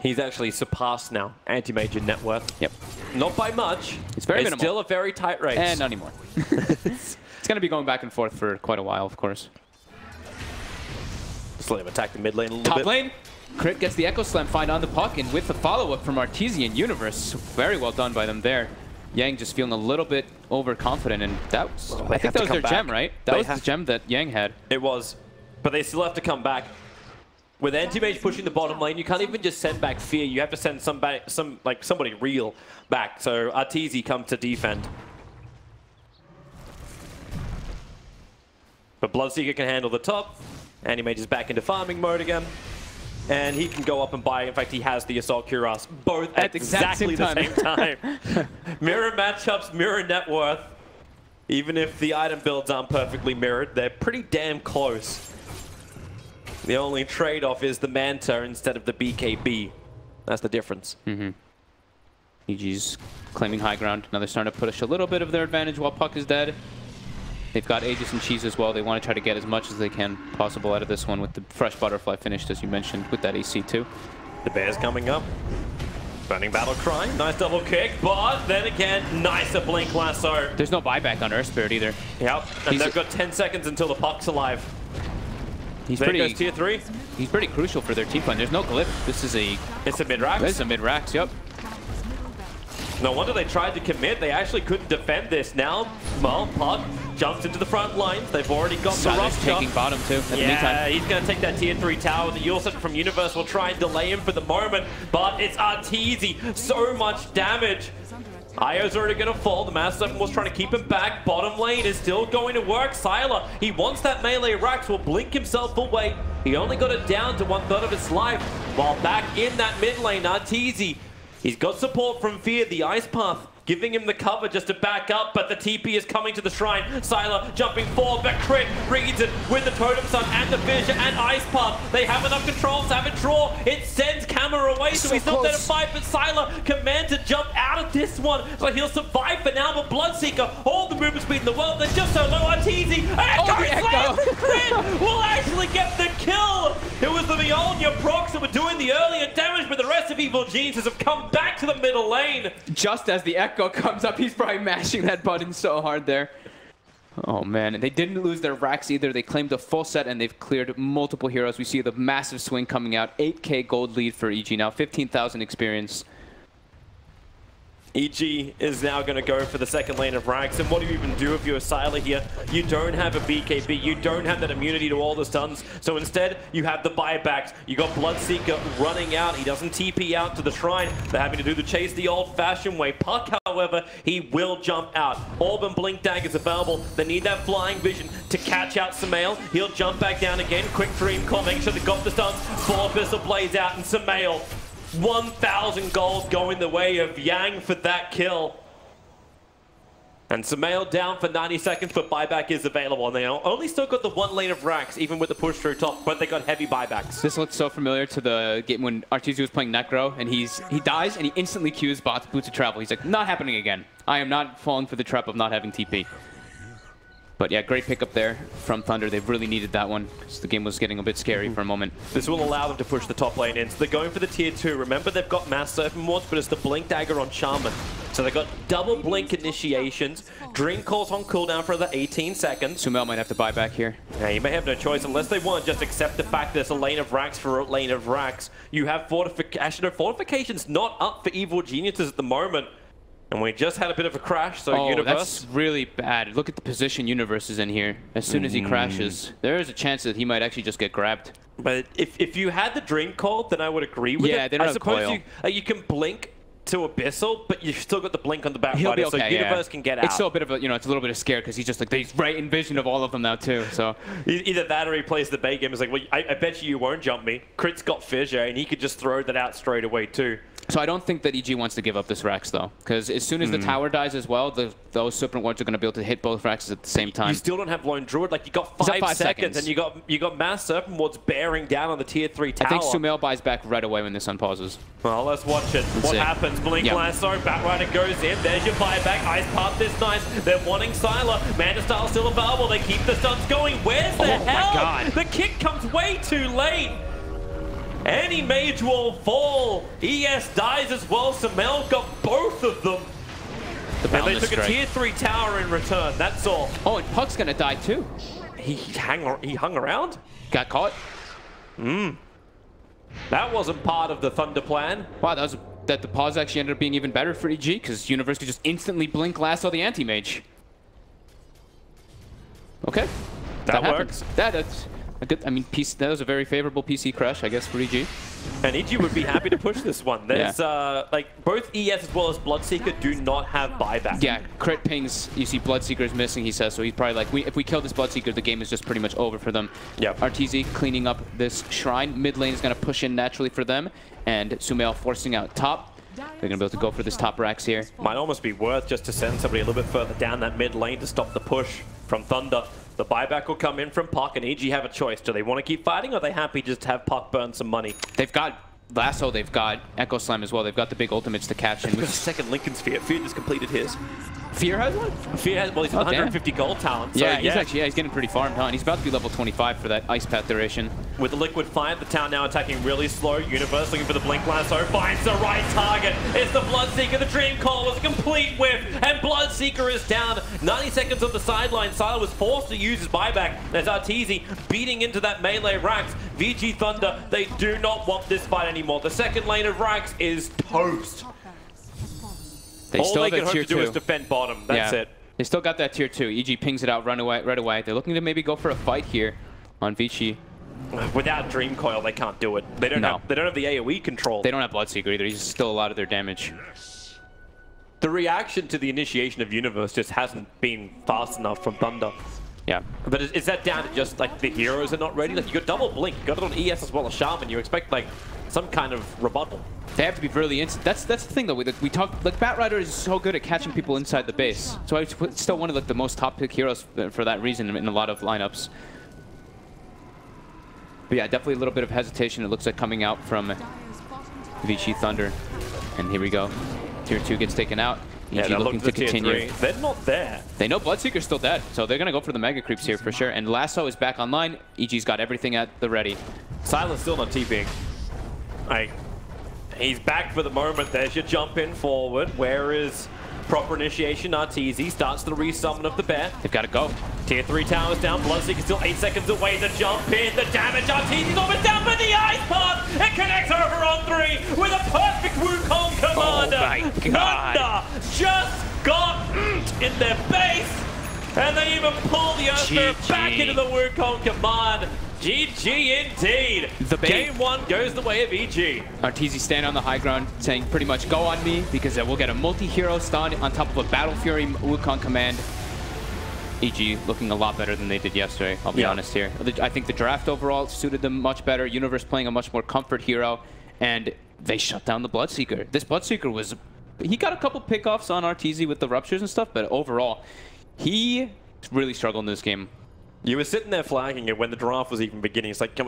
He's actually surpassed now Anti-Mage in net worth. Yep. Not by much. It's very minimal. Still a very tight race. And not anymore. It's going to be going back and forth for quite a while, of course. Just let him attack the mid lane a little bit. Top lane. Crit gets the Echo Slam find on the puck, and with the follow-up from Arteezy Universe. Very well done by them there. Yang just feeling a little bit overconfident, and that was, I think that was their gem, right? That was the gem that Yang had. It was, but they still have to come back. With Anti-Mage pushing the bottom lane, you can't even just send back Fear. You have to send somebody real back. So Arteezy comes to defend. But Bloodseeker can handle the top. Anti-Mage is back into farming mode again. And he can go up and buy. In fact, he has the Assault Cuirass both at exactly the same time. Mirror matchups, mirror net worth. Even if the item builds aren't perfectly mirrored, they're pretty damn close. The only trade-off is the Manta instead of the BKB. That's the difference. EG's claiming high ground. Now they're starting to push a little bit of their advantage while Puck is dead. They've got Aegis and Cheese as well. They want to try to get as much as they can possible out of this one with the fresh Butterfly finished, as you mentioned, with that AC too. The Bear's coming up. Burning Battle Cry. Nice double kick, but then again, nicer Blink Lasso. There's no buyback on Earth Spirit either. Yep, and they've got 10 seconds until the Puck's alive. He's there pretty, goes tier 3. He's pretty crucial for their team plan. There's no glyph. This is a... It's a mid-rax? This is a mid-rax, yep. No wonder they tried to commit. They actually couldn't defend this. Now, well, Puck jumps into the front lines. They've already got the rough taking bottom too. Yeah, he's going to take that tier 3 tower. The Yule set from Universe will try and delay him for the moment, but it's Arteezy. So much damage. Io's already going to fall. The Master 7 was trying to keep him back. Bottom lane is still going to work. Sylar, he wants that melee Rax, will blink himself away. He only got it down to 1/3 of his life. While back in that mid lane, Arteezy, he's got support from Fear, the Ice Path, giving him the cover just to back up, but the TP is coming to the shrine. Sylar jumping forward, but Crit reads it with the Totem Sun and the Fissure and Ice Path. They have enough control, Savage Draw. It sends Camera away, so he's not there to fight, but Sylar commands to jump out of this one, so he'll survive for now, but Bloodseeker, all the movement speed in the world, they're just so low. Arteezy, Echo Slam! Crit will actually get the kill! It was the Mjolnir procs that were doing the earlier damage, but the rest of Evil Geniuses have come back to the middle lane. Just as the Echo comes up, he's probably mashing that button so hard there. Oh man, and they didn't lose their racks either. They claimed a full set and they've cleared multiple heroes. We see the massive swing coming out. 8K gold lead for EG now, 15,000 experience. EG is now going to go for the second lane of racks. And what do you even do if you're a Sylar here? You don't have a BKB. You don't have that immunity to all the stuns. So instead, you have the buybacks. You got Bloodseeker running out. He doesn't TP out to the shrine. They're having to do the chase the old-fashioned way. Puck, however, he will jump out. Orb and Blink Dagger's available. They need that flying vision to catch out Sumail. He'll jump back down again. Quick Dream Call, make sure they got the stuns. 4 Abyssal Blaze out, and Sumail. 1,000 gold going the way of Yang for that kill. And Sumail down for 90 seconds, but buyback is available. And they only still got the 1 lane of racks, even with the push through top, but they got heavy buybacks. This looks so familiar to the game when Arteezy was playing Necro, and he dies, and he instantly queues Boots of Travel. He's like, not happening again. I am not falling for the trap of not having TP. But yeah, great pickup there from Thunder. They've really needed that one because the game was getting a bit scary for a moment. This will allow them to push the top lane in. So they're going for the tier 2. Remember, they've got Mass Serpent Wards, but it's the Blink Dagger on Shaman. So they've got double Blink initiations. Dream Calls on cooldown for the 18 seconds. Sumail might have to buy back here. Yeah, you may have no choice unless they want to just accept the fact there's a lane of racks for a lane of racks. You have Fortification. Fortification's not up for Evil Geniuses at the moment. And we just had a bit of a crash, so Universe... that's really bad. Look at the position Universe is in here. As soon as he crashes, there is a chance that he might actually just get grabbed. But if you had the Dream Call, then I would agree with it. Yeah, they don't have suppose you can blink to Abyssal, but you've still got the blink on the back He'll be okay, so Universe can get out. It's still a bit of a, it's a little bit of scare because he's just like, he's right in vision of all of them now too, so. Either that or he plays the bait game. It's like, well, I bet you won't jump me. Crit's got Fissure, and he could just throw that out straight away too. So I don't think that EG wants to give up this Rax though, because as soon as the tower dies as well, those Serpent Wards are going to be able to hit both Raxes at the same time. You still don't have Lone Druid. Like, you got 5 seconds, and you got Mass Serpent Wards bearing down on the tier 3 tower. I think Sumail buys back right away when this unpauses. Well, let's watch it. What happens? Blink Lasso, Batrider goes in. There's your buyback. Ice Path is nice. They're wanting Sylar. Manta Style still available. They keep the stuns going. Where's the hell? My God. The kick comes way too late. Any mage will fall. ES dies as well. Sumail got both of them. And they took a tier 3 tower in return. That's all. Oh, and Puck's gonna die too. He hung around? Got caught. That wasn't part of the Thunder plan. Wow, that the pause actually ended up being even better for EG because Universe could just instantly blink Lasso the anti-mage. Okay. That works. That's a good, I mean, that was a very favorable PC crash, I guess, for EG. And EG would be happy to push this one. There's, like, both ES as well as Bloodseeker do not have buyback. Yeah, crit pings, you see Bloodseeker is missing, he says, so he's probably like, if we kill this Bloodseeker, the game is just pretty much over for them. Yep. Arteezy cleaning up this shrine. Mid lane is going to push in naturally for them, and Sumail forcing out top. They're going to be able to go for this top racks here. Might almost be worth just to send somebody a little bit further down that mid lane to stop the push from Thunder. The buyback will come in from Puck, and EG have a choice. Do they want to keep fighting, or are they happy just to have Puck burn some money? They've got Lasso, they've got Echo Slam as well. They've got the big ultimates to catch. And with the second Lincoln Sphere, Fear just completed his. Fear has one? Fear has, well, he's 150 gold talent. So yeah, he's getting pretty farmed, huh? And he's about to be level 25 for that Ice Path duration. With the Liquid Fire, the town now attacking really slow. Universe looking for the Blink Lasso, finds the right target. It's the Bloodseeker. The Dream Call was a complete whiff, and Bloodseeker is down. 90 seconds on the sideline. Sylar was forced to use his buyback as Arteezy beating into that melee Rax. VG.Thunder, they do not want this fight anymore. The second lane of Rax is toast. All they can hope to do is defend bottom. That's it. They still got that tier 2. EG pings it out right away. They're looking to maybe go for a fight here on Vici. Without Dream Coil, they can't do it. They don't have the AoE control. They don't have Bloodseeker either. He's still a lot of their damage. The reaction to the initiation of Universe just hasn't been fast enough from Thunder. Yeah. But is that down to just like the heroes are not ready? Like, you got double Blink, you got it on ES as well as Shaman. You expect like some kind of rebuttal. They have to be really instant. That's the thing though. We talk like Batrider is so good at catching people inside the base. So it's still one of like the most top pick heroes for that reason in a lot of lineups. But yeah, definitely a little bit of hesitation. It looks like coming out from VG.Thunder. And here we go. Tier 2 gets taken out. EG looking to continue. They're not there. They know Bloodseeker's still dead, so they're going to go for the Mega Creeps here for sure. And Lasso is back online. EG's got everything at the ready. Sylar's still not TPing. He's back for the moment. There's your jump in forward. Where is Proper initiation, Arteezy starts the resummon of the bear. They've got to go. Tier 3 towers down, Bloodseeker still 8 seconds away to jump in. The damage, Arteezy's almost down, but the ice path, it connects over on 3 with a perfect Wukong commander. Oh my God. Thunder just got in their face, and they even pull the Earthquake back into the Wukong command. GG indeed. Game 1 goes the way of EG. Arteezy stand on the high ground, saying pretty much go on me, because we'll get a multi-hero stun on top of a Battle Fury Wukong command. EG looking a lot better than they did yesterday, I'll be honest here. I think the draft overall suited them much better. Universe playing a much more comfort hero, and they shut down the Bloodseeker. This Bloodseeker was... He got a couple pickoffs on Arteezy with the ruptures and stuff, but overall, he really struggled in this game. You were sitting there flagging it when the draft was even beginning. It's like, come